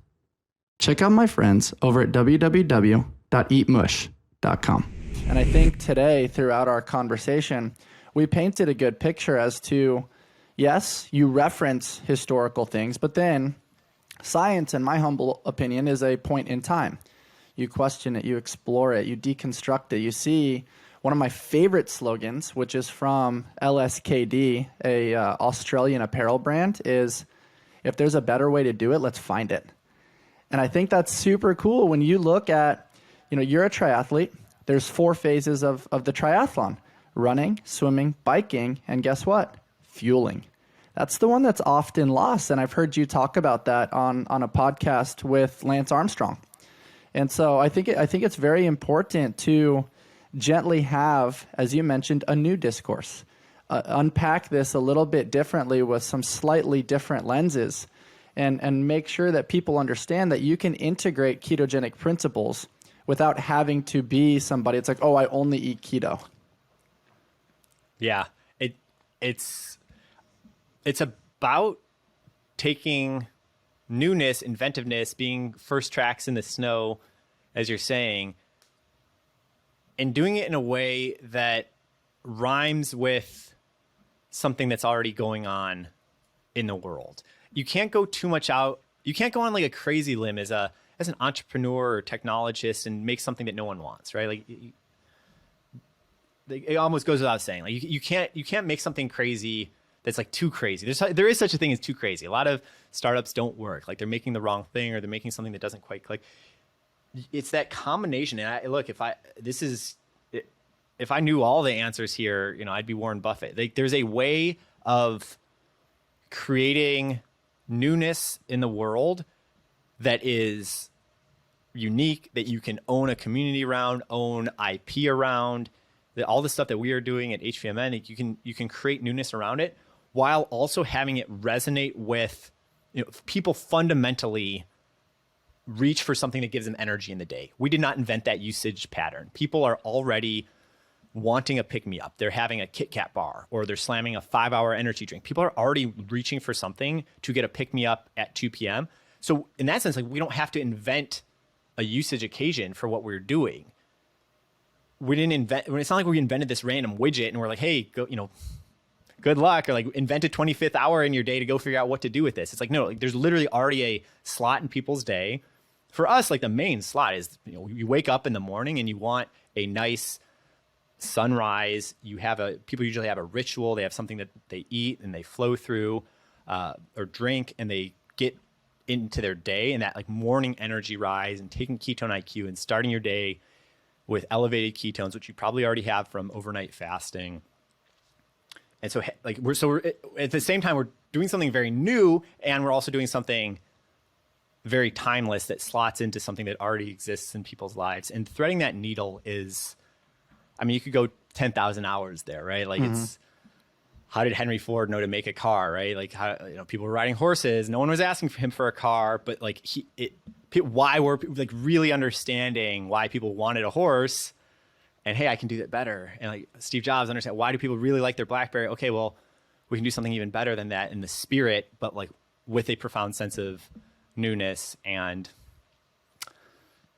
Check out my friends over at www.eatmush.com. And I think today, throughout our conversation, we painted a good picture as to, yes, you reference historical things, but then science, in my humble opinion, is a point in time. You question it, you explore it, you deconstruct it. You see one of my favorite slogans, which is from LSKD, a Australian apparel brand, is, if there's a better way to do it, let's find it. And I think that's super cool when you look at, you're a triathlete. There's 4 phases of the triathlon: running, swimming, biking, and guess what? Fueling. That's the one that's often lost. And I've heard you talk about that on a podcast with Lance Armstrong. And so I think it's very important to gently have, as you mentioned, a new discourse. Unpack this a little bit differently with some slightly different lenses and make sure that people understand that you can integrate ketogenic principles without having to be somebody. It's like, oh, I only eat keto. Yeah, it's about taking newness, inventiveness, being first tracks in the snow, as you're saying, and doing it in a way that rhymes with something that's already going on in the world. You can't go too much out. You can't go on like a crazy limb as an entrepreneur or technologist and make something that no one wants, right? Like it almost goes without saying. Like you can't make something crazy that's like too crazy. There is such a thing as too crazy. A lot of startups don't work. Like they're making the wrong thing or they're making something that doesn't quite click. It's that combination. And if I knew all the answers here, I'd be Warren Buffett. There's a way of creating newness in the world that is unique, that you can own a community around, own IP around. All the stuff that we are doing at HVMN, you can create newness around it while also having it resonate with, people fundamentally reach for something that gives them energy in the day. We did not invent that usage pattern. People are already wanting a pick-me-up. They're having a Kit Kat bar or they're slamming a 5-hour energy drink. People are already reaching for something to get a pick-me-up at 2 p.m. So in that sense, like we don't have to invent a usage occasion for what we're doing. we didn't invent. It's not like we invented this random widget and we're like, hey, go, good luck, or like invent a 25th hour in your day to go figure out what to do with this. It's like, no, like there's literally already a slot in people's day. For us, like the main slot is, you wake up in the morning and you want a nice sunrise. People usually have a ritual. They have something that they eat and they flow through or drink, and they get into their day, and that like morning energy rise and taking Ketone-IQ and starting your day with elevated ketones, which you probably already have from overnight fasting. And so like we're at the same time, we're doing something very new, and we're also doing something very timeless that slots into something that already exists in people's lives. And threading that needle is, I mean, you could go 10,000 hours there, right? Like it's, how did Henry Ford know to make a car, right? Like how, people were riding horses. No one was asking for him for a car, but like why were people like really understanding why people wanted a horse, and hey, I can do that better. And like Steve Jobs understand, why do people really like their BlackBerry? Okay, well, we can do something even better than that in the spirit, but like with a profound sense of newness. And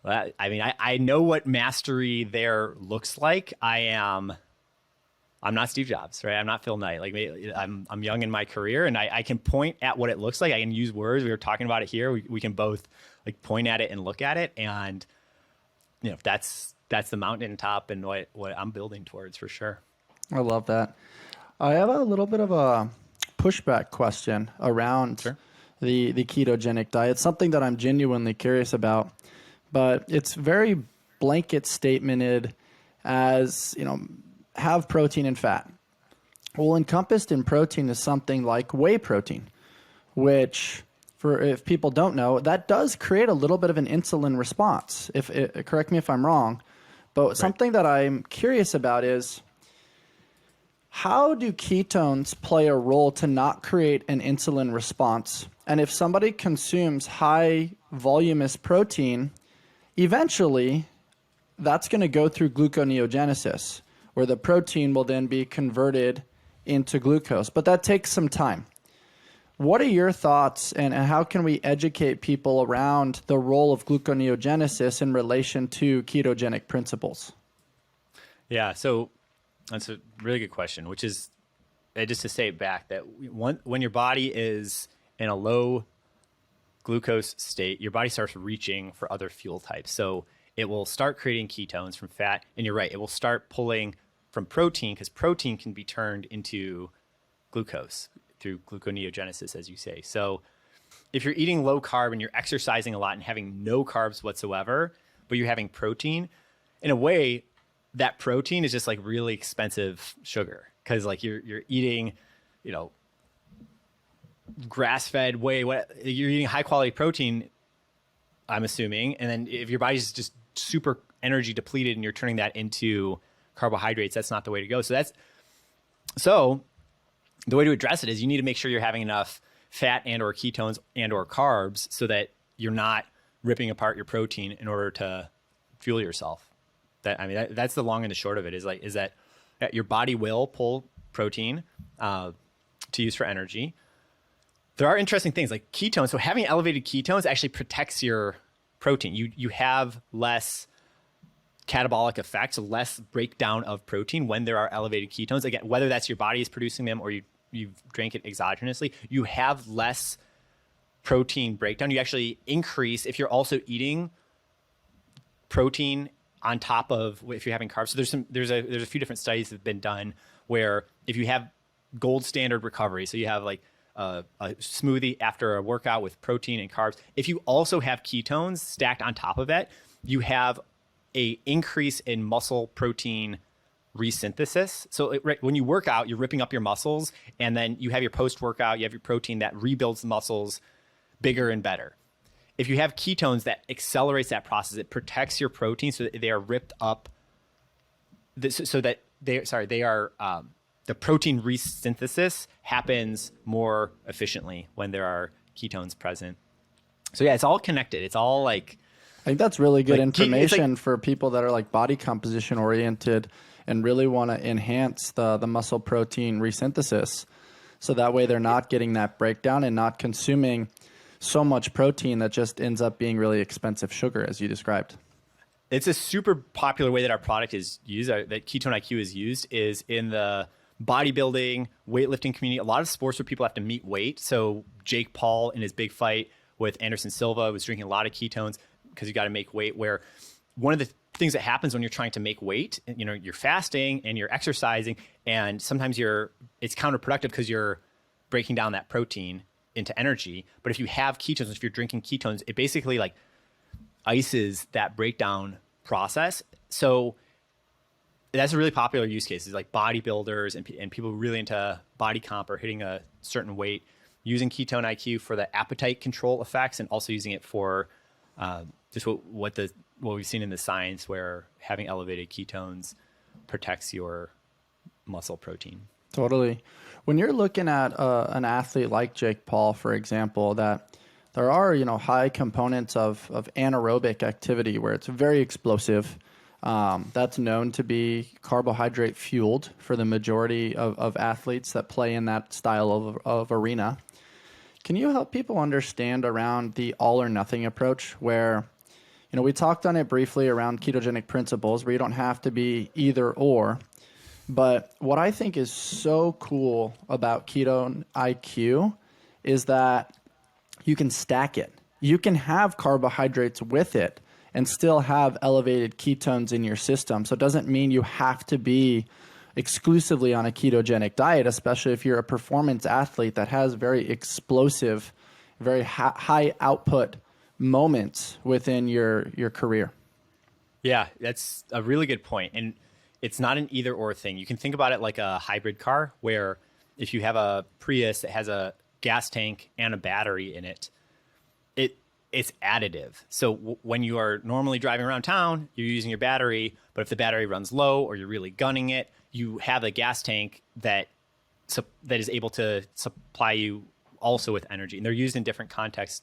I mean, I know what mastery there looks like. I'm not Steve Jobs, right? I'm not Phil Knight. Like I'm young in my career, and I can point at what it looks like. I can use words. We were talking about it here. We can both like point at it and look at it. And that's the mountaintop and what I'm building towards, for sure. I love that. I have a little bit of a pushback question around the ketogenic diet, something that I'm genuinely curious about, but it's very blanket statemented as, have protein and fat. Well, encompassed in protein is something like whey protein, which, if people don't know, that does create a little bit of an insulin response. Correct me if I'm wrong, but something that I'm curious about is, how do ketones play a role to not create an insulin response? And if somebody consumes high voluminous protein, eventually that's going to go through gluconeogenesis, where the protein will then be converted into glucose. But that takes some time. What are your thoughts, and how can we educate people around the role of gluconeogenesis in relation to ketogenic principles? Yeah, so that's a really good question, which is, just to say it back, that when your body is in a low glucose state, your body starts reaching for other fuel types. So it will start creating ketones from fat, and you're right, it will start pulling from protein, because protein can be turned into glucose through gluconeogenesis, as you say. So if you're eating low carb and you're exercising a lot and having no carbs whatsoever, but you're having protein, in a way, that protein is just like really expensive sugar, because like you're eating, grass-fed you're eating high quality protein, I'm assuming, and then if your body's just super energy depleted and you're turning that into carbohydrates, that's not the way to go. So the way to address it is you need to make sure you're having enough fat and or ketones and or carbs so that you're not ripping apart your protein in order to fuel yourself. That's the long and the short of it, is that your body will pull protein to use for energy. There are interesting things like ketones. So having elevated ketones actually protects your protein. You have less catabolic effects, less breakdown of protein when there are elevated ketones. Again, whether that's your body is producing them or you've drank it exogenously, you have less protein breakdown. You actually increase if you're also eating protein on top of if you're having carbs. So there's a few different studies that have been done where if you have gold standard recovery, so you have like a smoothie after a workout with protein and carbs, if you also have ketones stacked on top of that, you have a increase in muscle protein resynthesis. So when you work out, you're ripping up your muscles, and then you have your post-workout, you have your protein that rebuilds the muscles bigger and better. If you have ketones, that accelerates that process. It protects your protein so that they are ripped up, so that the protein resynthesis happens more efficiently when there are ketones present. So yeah, it's all connected. It's all like, I think that's really good information for people that are like body composition oriented and really want to enhance the muscle protein resynthesis. So that way they're not getting that breakdown and not consuming so much protein that just ends up being really expensive sugar, as you described. it's a super popular way that our product is used, that Ketone-IQ is used, is in the bodybuilding, weightlifting community. A lot of sports where people have to meet weight. So Jake Paul in his big fight with Anderson Silva was drinking a lot of ketones because you got to make weight. Where one of the things that happens when you're trying to make weight, you're fasting and you're exercising, and sometimes it's counterproductive because you're breaking down that protein into energy. But if you have ketones, if you're drinking ketones, it basically like ices that breakdown process. So that's a really popular use case, is like bodybuilders and people really into body comp or hitting a certain weight, using Ketone-IQ for the appetite control effects, and also using it for just what we've seen in the science, where having elevated ketones protects your muscle protein. Totally. When you're looking at an athlete like Jake Paul, for example, that there are, high components of anaerobic activity where it's very explosive. That's known to be carbohydrate fueled for the majority of athletes that play in that style of arena. Can you help people understand around the all or nothing approach, where, we talked on it briefly around ketogenic principles, where you don't have to be either or. But what I think is so cool about Ketone-IQ is that you can stack it. You can have carbohydrates with it and still have elevated ketones in your system. So it doesn't mean you have to be exclusively on a ketogenic diet, especially if you're a performance athlete that has very explosive, very high output moments within your career. Yeah, that's a really good point. And it's not an either or thing. You can think about it like a hybrid car, where if you have a Prius that has a gas tank and a battery in it, it's additive. So when you are normally driving around town, you're using your battery, but if the battery runs low or you're really gunning it, you have a gas tank that is able to supply you also with energy. And they're used in different contexts.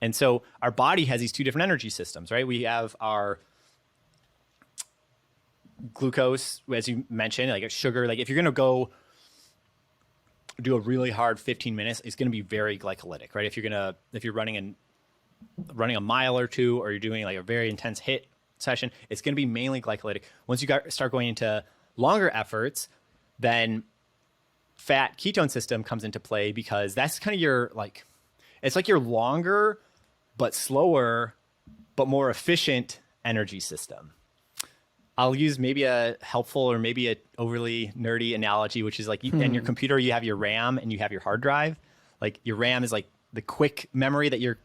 And so our body has these two different energy systems, right? We have our glucose, as you mentioned, like a sugar. Like if you're going to go do a really hard 15 minutes, it's going to be very glycolytic, right? If you're running a mile or two, or you're doing like a very intense HIIT session, it's going to be mainly glycolytic. Once you start going into longer efforts, then fat ketone system comes into play, because that's kind of it's like your longer but slower but more efficient energy system. I'll use maybe a helpful or maybe a overly nerdy analogy, which is like in your computer, you have your RAM and you have your hard drive. Like your RAM is like the quick memory that you're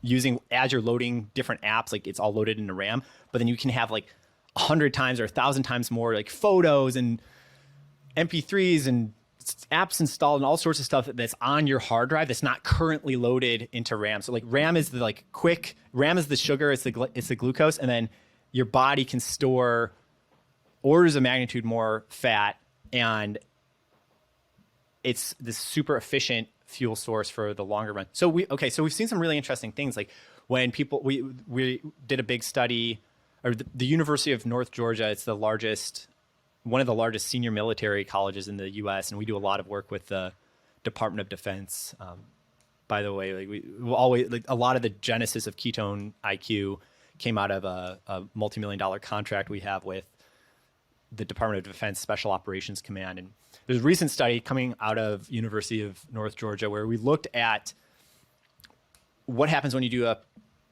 using as you're loading different apps. Like it's all loaded into RAM, but then you can have like 100 times or 1,000 times more like photos and MP3s and apps installed and all sorts of stuff that's on your hard drive that's not currently loaded into RAM. So like RAM is the RAM is the sugar, it's the glucose, and then your body can store orders of magnitude more fat, and it's this super efficient fuel source for the longer run. So we've seen some really interesting things, like when we did a big study, or the University of North Georgia, it's one of the largest senior military colleges in the U.S., and we do a lot of work with the Department of Defense. By the way, we always, a lot of the genesis of Ketone-IQ came out of a multi-million-dollar contract we have with the Department of Defense Special Operations Command. And there's a recent study coming out of University of North Georgia where we looked at what happens when you do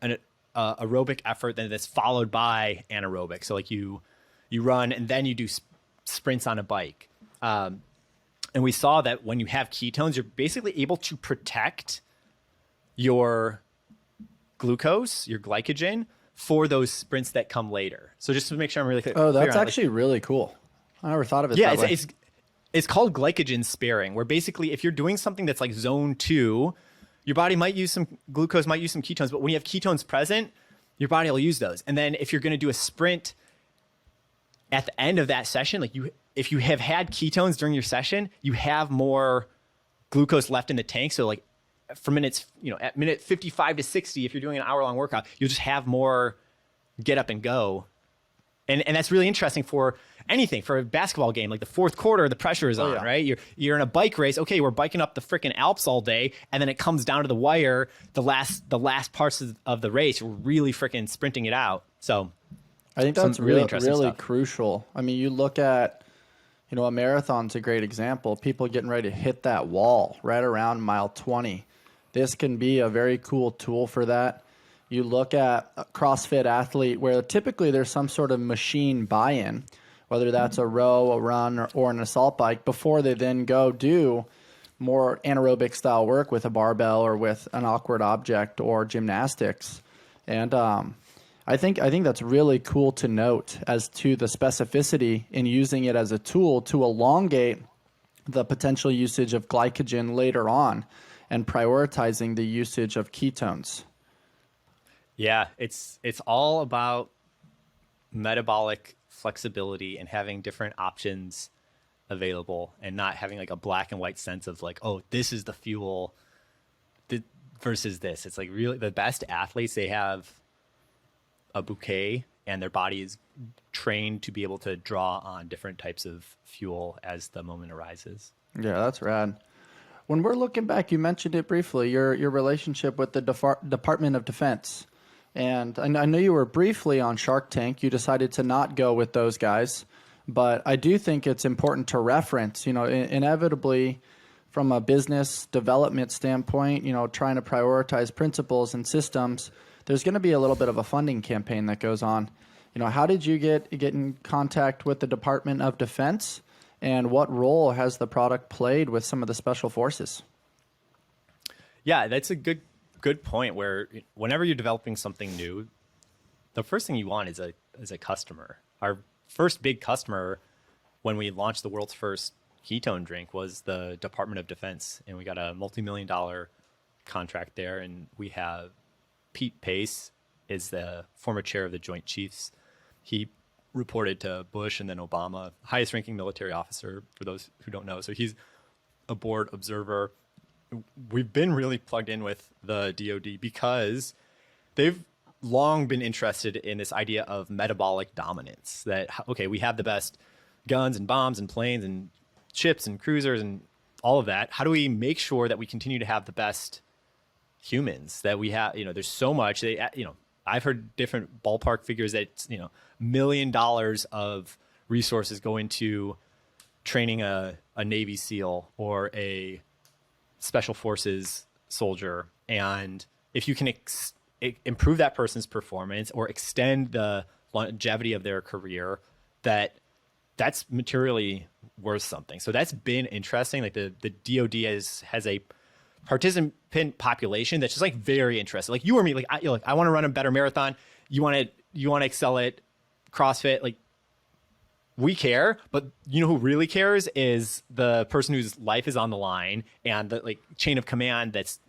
an aerobic effort that's followed by anaerobic. So like you run and then you do sprints on a bike. And we saw that when you have ketones, you're basically able to protect your glucose, your glycogen, for those sprints that come later. So just to make sure I'm really clear. Oh, that's actually really cool. I never thought of it that way. It's called glycogen sparing, where basically if you're doing something that's like zone 2, your body might use some glucose, might use some ketones, but when you have ketones present, your body will use those. And then if you're going to do a sprint at the end of that session, if you have had ketones during your session, you have more glucose left in the tank. So like for minutes, at minute 55 to 60, if you're doing an hour-long workout, you'll just have more get up and go. And that's really interesting for anything, for a basketball game. Like the fourth quarter, the pressure is on, right? You're in a bike race. Okay, we're biking up the freaking Alps all day, and then it comes down to the wire, the last parts of the race. We're really freaking sprinting it out. So I think Some that's really interesting really stuff. crucial. I mean, you look at, a marathon's a great example. People getting ready to hit that wall right around mile 20. This can be a very cool tool for that. You look at a CrossFit athlete where typically there's some sort of machine buy-in, whether that's a row, a run, or an assault bike, before they then go do more anaerobic style work with a barbell or with an awkward object or gymnastics. And I think that's really cool to note as to the specificity in using it as a tool to elongate the potential usage of glycogen later on and prioritizing the usage of ketones. Yeah, it's all about metabolic flexibility and having different options available and not having like a black and white sense of like, oh, this is the fuel versus this. It's like really the best athletes, they have a bouquet and their body is trained to be able to draw on different types of fuel as the moment arises. Yeah, that's rad. When we're looking back, you mentioned it briefly, your relationship with the Department of Defense. And I know you were briefly on Shark Tank. You decided to not go with those guys. But I do think it's important to reference, inevitably from a business development standpoint, trying to prioritize principles and systems, there's going to be a little bit of a funding campaign that goes on. How did you get in contact with the Department of Defense, and what role has the product played with some of the special forces? Yeah, that's a good point where whenever you're developing something new, the first thing you want is a customer. Our first big customer when we launched the world's first ketone drink was the Department of Defense, and we got a multi-million-dollar contract there. And we have Pete Pace is the former chair of the Joint Chiefs. He reported to Bush and then Obama, highest ranking military officer for those who don't know. So he's a board observer. We've been really plugged in with the DoD because they've long been interested in this idea of metabolic dominance, that, okay, we have the best guns and bombs and planes and ships and cruisers and all of that. How do we make sure that we continue to have the best humans that we have? There's so much, I've heard different ballpark figures that, $1 million of resources go into training a Navy SEAL or a special forces soldier. And if you can improve that person's performance or extend the longevity of their career, that's materially worth something. So that's been interesting. Like the DoD has a participant population that's just like very interested. Like you or me, like I want to run a better marathon. You want to excel at CrossFit. Like we care, but who really cares is the person whose life is on the line and the like chain of command that's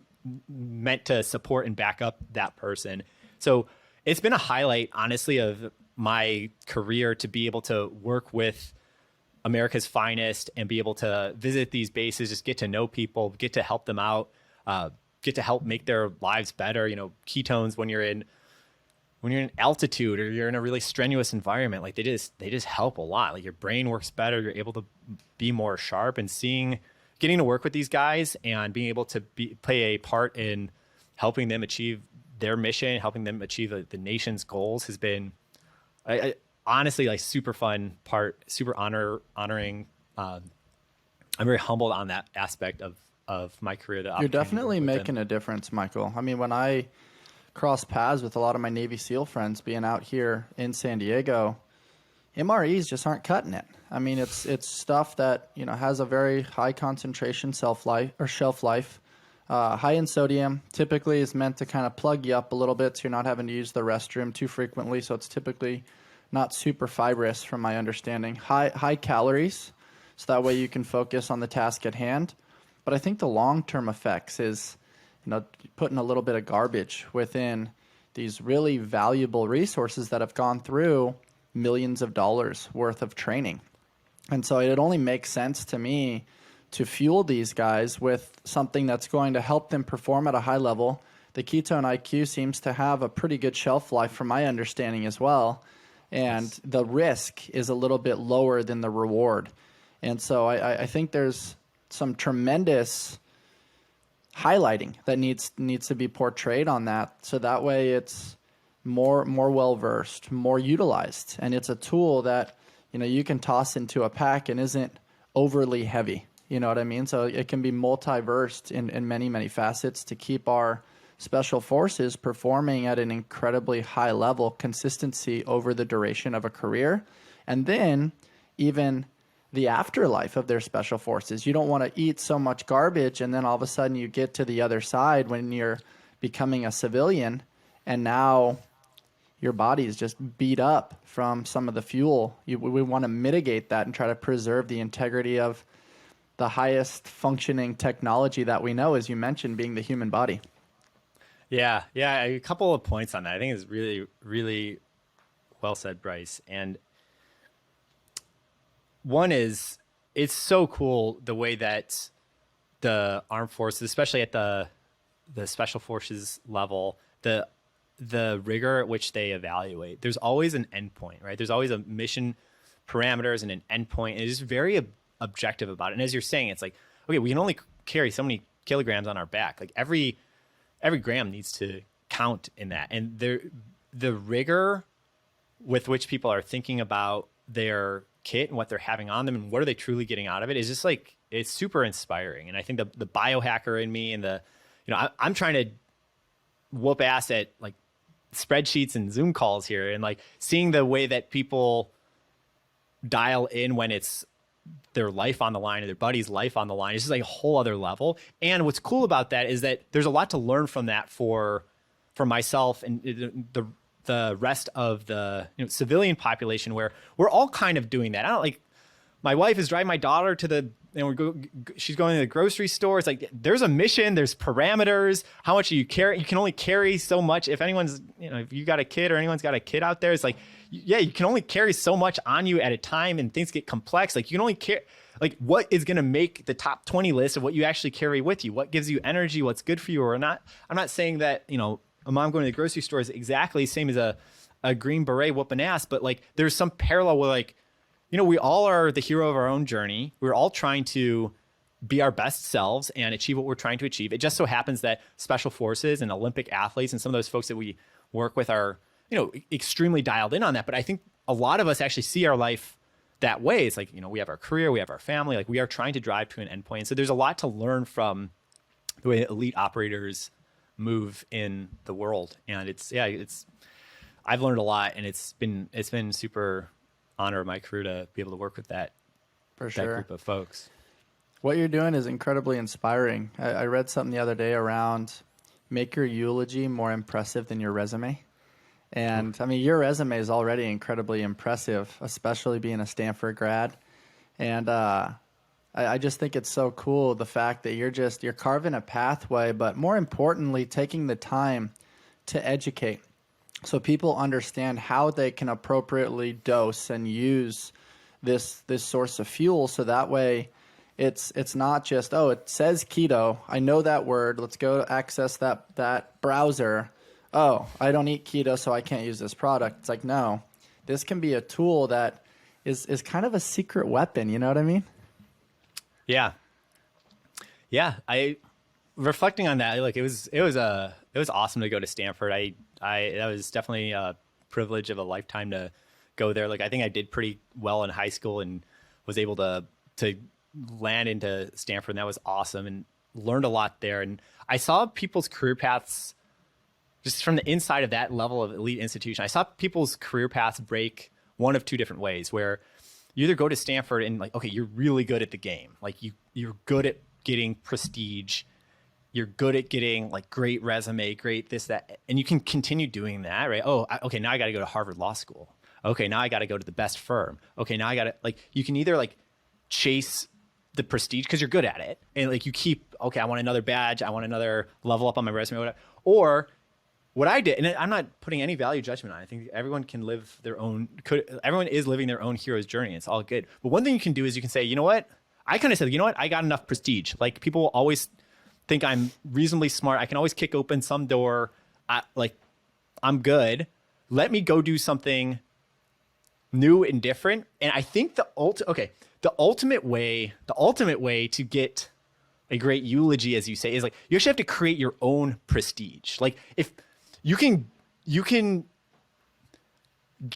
meant to support and back up that person. So it's been a highlight, honestly, of my career to be able to work with America's finest and be able to visit these bases, just get to know people, get to help them out, get to help make their lives better. Ketones when you're in altitude or you're in a really strenuous environment, like they just help a lot. Like your brain works better, you're able to be more sharp, and getting to work with these guys and being able to play a part in helping them achieve their mission, helping them achieve the nation's goals has been honestly like super fun part, super honoring. I'm very humbled on that aspect of my career. You're definitely making a difference, Michael. I mean, when I cross paths with a lot of my Navy SEAL friends being out here in San Diego, MREs just aren't cutting it. I mean, it's stuff that has a very high concentration shelf life. High in sodium, typically is meant to kind of plug you up a little bit so you're not having to use the restroom too frequently. So it's typically not super fibrous from my understanding. High calories, so that way you can focus on the task at hand. But I think the long-term effects is putting a little bit of garbage within these really valuable resources that have gone through millions of dollars worth of training. And so it only makes sense to me to fuel these guys with something that's going to help them perform at a high level. The Ketone-IQ seems to have a pretty good shelf life from my understanding as well. And yes, the risk is a little bit lower than the reward. And so I think there's some tremendous highlighting that needs to be portrayed on that. So that way it's more well versed, more utilized, and it's a tool that you can toss into a pack and isn't overly heavy. You know what I mean? So it can be multi-versed in many facets to keep our special forces performing at an incredibly high level, consistency over the duration of a career, and then even the afterlife of their special forces. You don't want to eat so much garbage and then all of a sudden you get to the other side when you're becoming a civilian and now your body is just beat up from some of the fuel. We want to mitigate that and try to preserve the integrity of the highest functioning technology that we know, as you mentioned, being the human body. Yeah, a couple of points on that. I think it's really, really well said, Bryce. And one is, it's so cool the way that the armed forces, especially at the special forces level, the rigor at which they evaluate. There's always an endpoint, right? There's always a mission parameters and an endpoint. And it's just very objective about it. And as you're saying, it's like, okay, we can only carry so many kilograms on our back. Like every gram needs to count in that. And the rigor with which people are thinking about their kit and what they're having on them and what are they truly getting out of it is just like, it's super inspiring. And I think the biohacker in me and I'm trying to whoop ass at like spreadsheets and Zoom calls here, and like seeing the way that people dial in when it's their life on the line or their buddy's life on the line is just like a whole other level. And what's cool about that is that there's a lot to learn from that for myself and the rest of the civilian population, where we're all kind of doing that. I don't like, my wife is driving my daughter to she's going to the grocery store. It's like, there's a mission, there's parameters. How much you carry? You can only carry so much. If anyone's, if you got a kid or anyone's got a kid out there, it's like, yeah, you can only carry so much on you at a time, and things get complex. Like you can only carry, like what is going to make the top 20 list of what you actually carry with you? What gives you energy? What's good for you or not? I'm not saying that, a mom going to the grocery store is exactly the same as a Green Beret whooping ass, but like there's some parallel where like, we all are the hero of our own journey. We're all trying to be our best selves and achieve what we're trying to achieve. It just so happens that special forces and Olympic athletes and some of those folks that we work with are, extremely dialed in on that. But I think a lot of us actually see our life that way. It's like, we have our career, we have our family, like we are trying to drive to an endpoint. So there's a lot to learn from the way elite operators move in the world. And I've learned a lot, and it's been super honor of my career to be able to work with that group of folks. What you're doing is incredibly inspiring. I read something the other day around make your eulogy more impressive than your resume. And I mean, your resume is already incredibly impressive, especially being a Stanford grad. And I just think it's so cool, the fact that you're carving a pathway, but more importantly, taking the time to educate so people understand how they can appropriately dose and use this source of fuel. So that way it's not just, oh, it says keto, I know that word, let's go access that browser. Oh, I don't eat keto, so I can't use this product. It's like, no, this can be a tool that is kind of a secret weapon. You know what I mean? Yeah. I reflecting on that, like it was awesome to go to Stanford. That was definitely a privilege of a lifetime to go there. Like I think I did pretty well in high school and was able to land into Stanford, and that was awesome, and learned a lot there. And I saw people's career paths just from the inside of that level of elite institution. I saw people's career paths break one of two different ways, where you either go to Stanford and like, okay, you're really good at the game. Like you're good at getting prestige. You're good at getting like great resume, great this, that, and you can continue doing that, right? Oh, okay, now I got to go to Harvard Law School. Okay, now I got to go to the best firm. Okay, now I got to, like, you can either like chase the prestige because you're good at it, and like you keep, okay, I want another badge, I want another level up on my resume, whatever. Or what I did, and I'm not putting any value judgment on it. I think everyone can live everyone is living their own hero's journey. It's all good. But one thing you can do is you can say, you know what? I kind of said, you know what? I got enough prestige. Like people will always think I'm reasonably smart. I can always kick open some door. I'm good. Let me go do something new and different. And I think the ultimate way to get a great eulogy, as you say, is like you actually have to create your own prestige. Like if you can you can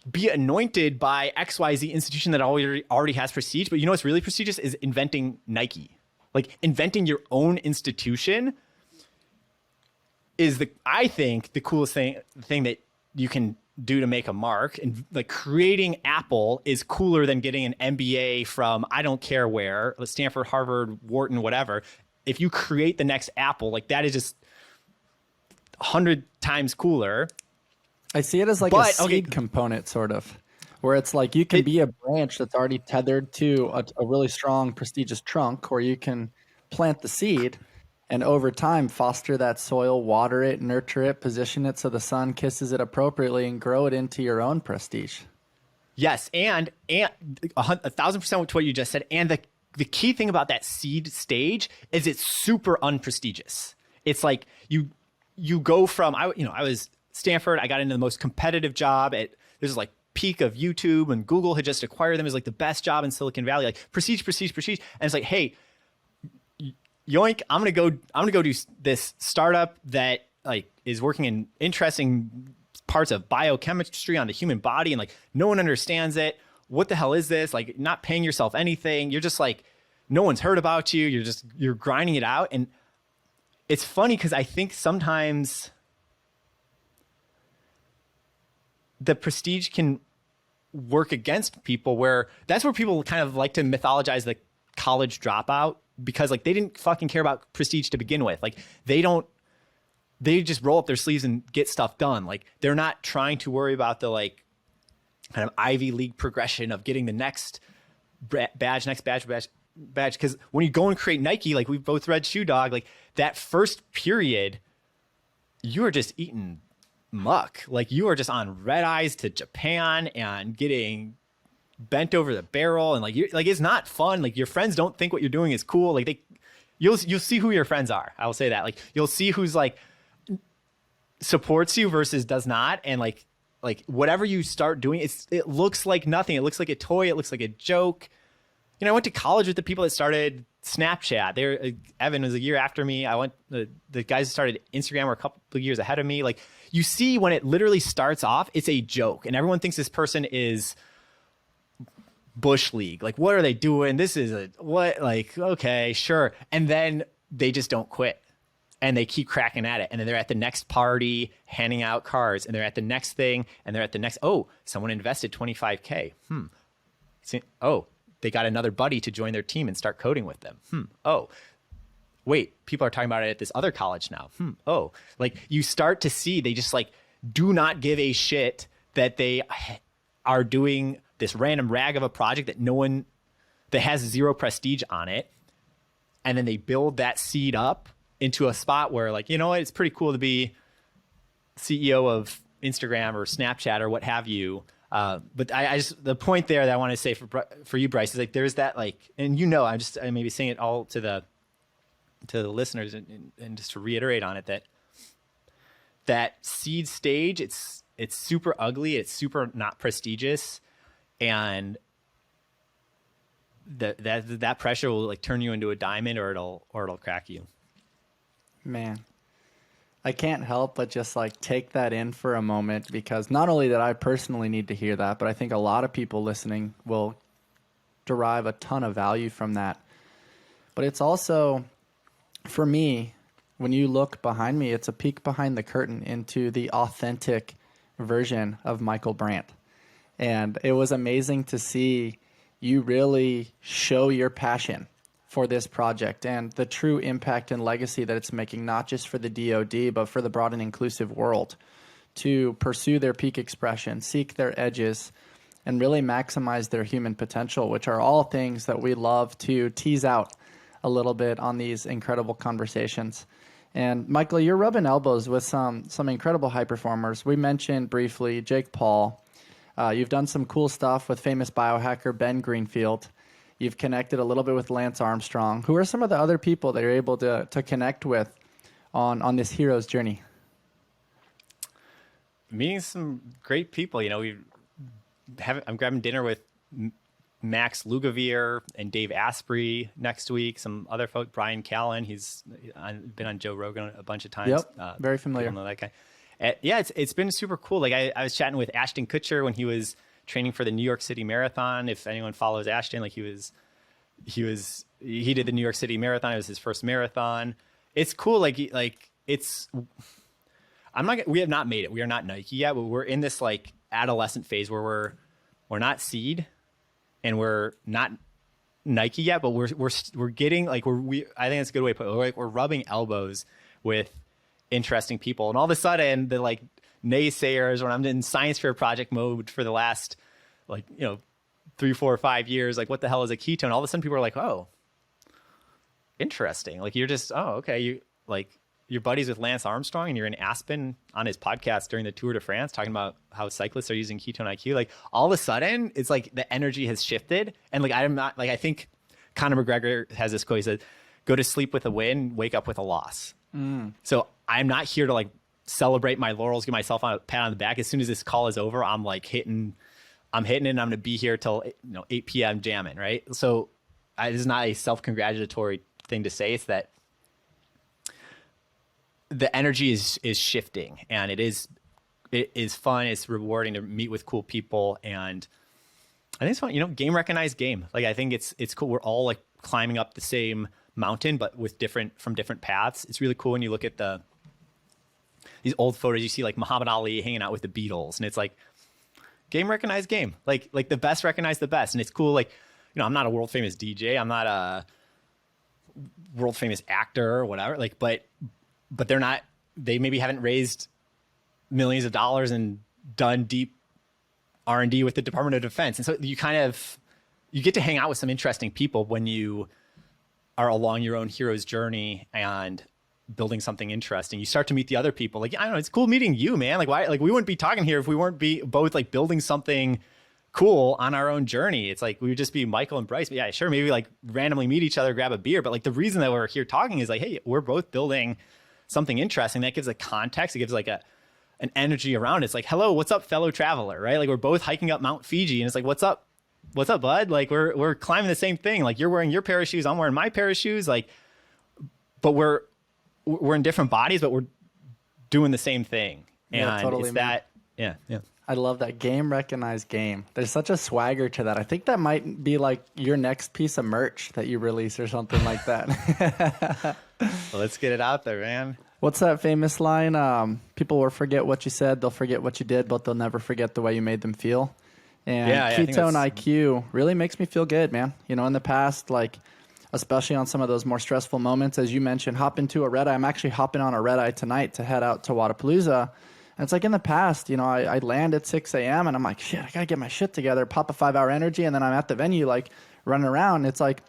be anointed by XYZ institution that already has prestige, but you know what's really prestigious is inventing Nike. Like inventing your own institution is I think the coolest thing that you can do to make a mark. And like creating Apple is cooler than getting an MBA from I don't care where, Stanford, Harvard, Wharton, whatever. If you create the next Apple, like that is just 100 times cooler. I see it as like a seed component, sort of, where it's like you can be a branch that's already tethered to a really strong, prestigious trunk, or you can plant the seed and over time foster that soil, water it, nurture it, position it so the sun kisses it appropriately and grow it into your own prestige. Yes, and 1,000% to what you just said. And the key thing about that seed stage is it's super unprestigious. It's like you go from I was Stanford. I got into the most competitive job there's like peak of YouTube, and Google had just acquired them as like the best job in Silicon Valley, like prestige. And it's like, hey, yoink, I'm gonna go do this startup that like is working in interesting parts of biochemistry on the human body, and like no one understands it. What the hell is this? Like not paying yourself anything. You're just like, no one's heard about you. You're grinding it out. And it's funny because I think sometimes the prestige can work against people, where that's where people kind of like to mythologize the college dropout, because like they didn't fucking care about prestige to begin with. Like they just roll up their sleeves and get stuff done. Like they're not trying to worry about the like kind of Ivy League progression of getting the next badge. Because when you go and create Nike, like we've both read Shoe Dog, like that first period, you are just eating muck. Like you are just on red eyes to Japan and getting bent over the barrel, and like it's not fun. Like your friends don't think what you're doing is cool. Like you'll see who your friends are. I will say that. Like you'll see who's like supports you versus does not, and like whatever you start doing, it looks like nothing. It looks like a toy. It looks like a joke. I went to college with the people that started Snapchat. Evan was a year after me. The guys that started Instagram were a couple of years ahead of me. Like you see when it literally starts off, it's a joke, and everyone thinks this person is Bush League. Like, what are they doing? This is like, okay, sure. And then they just don't quit, and they keep cracking at it. And then they're at the next party handing out cards, and they're at the next thing, and they're at the next, oh, someone invested $25K. Oh, they got another buddy to join their team and start coding with them. Oh, wait, people are talking about it at this other college now. Oh, like you start to see they just like do not give a shit that they are doing this random rag of a project that has zero prestige on it. And then they build that seed up into a spot where like, you know what, it's pretty cool to be CEO of Instagram or Snapchat or what have you. But I just, the point there that I want to say for you, Bryce, is like, there's that like, and I may be saying it all to the listeners and just to reiterate on it, that seed stage, it's super ugly. It's super not prestigious. And that pressure will like turn you into a diamond, or it'll crack you. Man, I can't help but just like take that in for a moment, because not only that I personally need to hear that, but I think a lot of people listening will derive a ton of value from that. But it's also, for me, when you look behind me, it's a peek behind the curtain into the authentic version of Michael Brandt. And it was amazing to see you really show your passion for this project and the true impact and legacy that it's making, not just for the DoD, but for the broad and inclusive world, to pursue their peak expression, seek their edges, and really maximize their human potential, which are all things that we love to tease out a little bit on these incredible conversations. And Michael, you're rubbing elbows with some incredible high performers. We mentioned briefly Jake Paul. You've done some cool stuff with famous biohacker Ben Greenfield. You've connected a little bit with Lance Armstrong. Who are some of the other people that you're able to connect with on this hero's journey? Meeting some great people. I'm grabbing dinner with Max Lugavere and Dave Asprey next week. Some other folk, Brian Callen. He's been on Joe Rogan a bunch of times. Yep, very familiar. People know that guy. Yeah, it's been super cool. Like I was chatting with Ashton Kutcher when he was training for the New York City Marathon. If anyone follows Ashton, like he did the New York City Marathon. It was his first marathon. It's cool. We have not made it. We are not Nike yet, but we're in this like adolescent phase where we're not seed and we're not Nike yet, but we're getting like I think that's a good way to put it. We're rubbing elbows with interesting people, and all of a sudden the like naysayers, when I'm in science fair project mode for the last 3, 4, 5 years, like what the hell is a ketone? All of a sudden people are like, oh, interesting. Like you're just, oh, okay. You like your buddies with Lance Armstrong and you're in Aspen on his podcast during the Tour de France talking about how cyclists are using Ketone-IQ. Like all of a sudden it's like the energy has shifted. And like, I'm not like, I think Conor McGregor has this quote. He said, go to sleep with a win, wake up with a loss. So I'm not here to like celebrate my laurels, give myself a pat on the back. As soon as this call is over, I'm like hitting it, and I'm going to be here till 8 p.m. jamming, right? So it is not a self-congratulatory thing to say. It's that the energy is shifting, and it is fun. It's rewarding to meet with cool people, and I think it's fun. Game recognized game. Like I think it's cool. We're all like climbing up the same mountain, but with from different paths. It's really cool when you look at these old photos. You see like Muhammad Ali hanging out with the Beatles, and it's like game recognized game. Like the best recognize the best, and it's cool. Like I'm not a world famous DJ. I'm not a world famous actor or whatever. Like, but they're not. They maybe haven't raised millions of dollars and done deep R&D with the Department of Defense, and so you get to hang out with some interesting people when you are along your own hero's journey and building something interesting. You start to meet the other people. Like, I don't know, it's cool meeting you, man. Like why, like we wouldn't be talking here if we weren't both like building something cool on our own journey. It's like, we would just be Michael and Bryce. But yeah, sure. Maybe like randomly meet each other, grab a beer. But like the reason that we're here talking is like, hey, we're both building something interesting that gives a context. It gives like an energy around it. It's like, hello, what's up, fellow traveler, right? Like we're both hiking up Mount Fiji, and it's like, what's up, bud? Like we're climbing the same thing. Like you're wearing your pair of shoes, I'm wearing my pair of shoes. Like, but we're in different bodies, but we're doing the same thing. And yeah, totally, it's that, yeah. I love that. Game recognized game. There's such a swagger to that. I think that might be like your next piece of merch that you release or something like that. Well, let's get it out there, man. What's that famous line? People will forget what you said, they'll forget what you did, but they'll never forget the way you made them feel. And Ketone-IQ really makes me feel good, man. In the past, like, especially on some of those more stressful moments, as you mentioned, hop into a red eye. I'm actually hopping on a red eye tonight to head out to Wadapalooza. And it's like in the past, I land at 6 a.m. and I'm like, shit, I got to get my shit together, pop a 5-hour energy. And then I'm at the venue, like running around. It's like,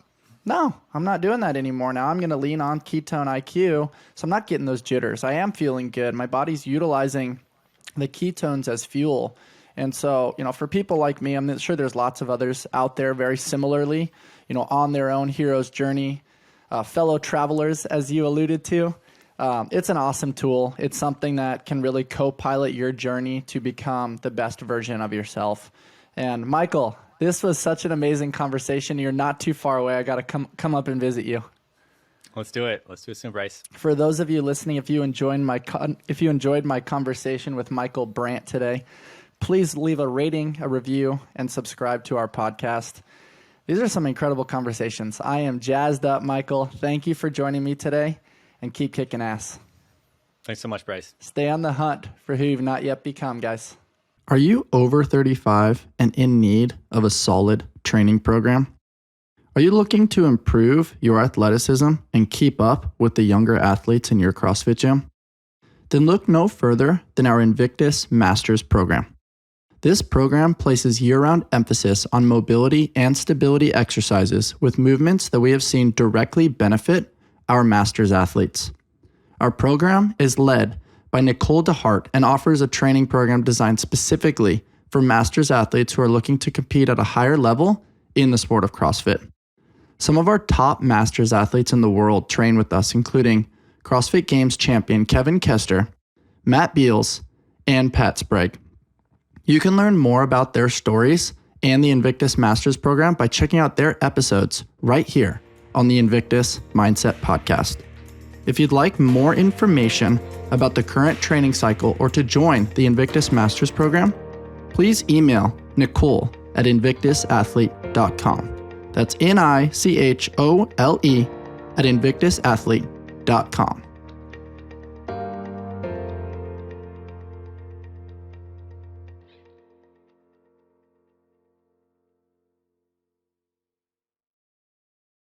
no, I'm not doing that anymore. Now I'm going to lean on Ketone-IQ. So I'm not getting those jitters. I am feeling good. My body's utilizing the ketones as fuel. And so, for people like me, I'm sure there's lots of others out there very similarly, on their own hero's journey, fellow travelers, as you alluded to. It's an awesome tool. It's something that can really co-pilot your journey to become the best version of yourself. And Michael, this was such an amazing conversation. You're not too far away. I got to come up and visit you. Let's do it. Let's do it soon, Bryce. For those of you listening, if you enjoyed my conversation with Michael Brandt today, please leave a rating, a review, and subscribe to our podcast. These are some incredible conversations. I am jazzed up, Michael. Thank you for joining me today, and keep kicking ass. Thanks so much, Bryce. Stay on the hunt for who you've not yet become, guys. Are you over 35 and in need of a solid training program? Are you looking to improve your athleticism and keep up with the younger athletes in your CrossFit gym? Then look no further than our Invictus Masters program. This program places year-round emphasis on mobility and stability exercises with movements that we have seen directly benefit our Masters athletes. Our program is led by Nicole DeHart and offers a training program designed specifically for Masters athletes who are looking to compete at a higher level in the sport of CrossFit. Some of our top Masters athletes in the world train with us, including CrossFit Games champion Kevin Kester, Matt Beals, and Pat Sprague. You can learn more about their stories and the Invictus Masters program by checking out their episodes right here on the Invictus Mindset Podcast. If you'd like more information about the current training cycle or to join the Invictus Masters program, please email Nicole at invictusathlete.com. That's Nichole at invictusathlete.com.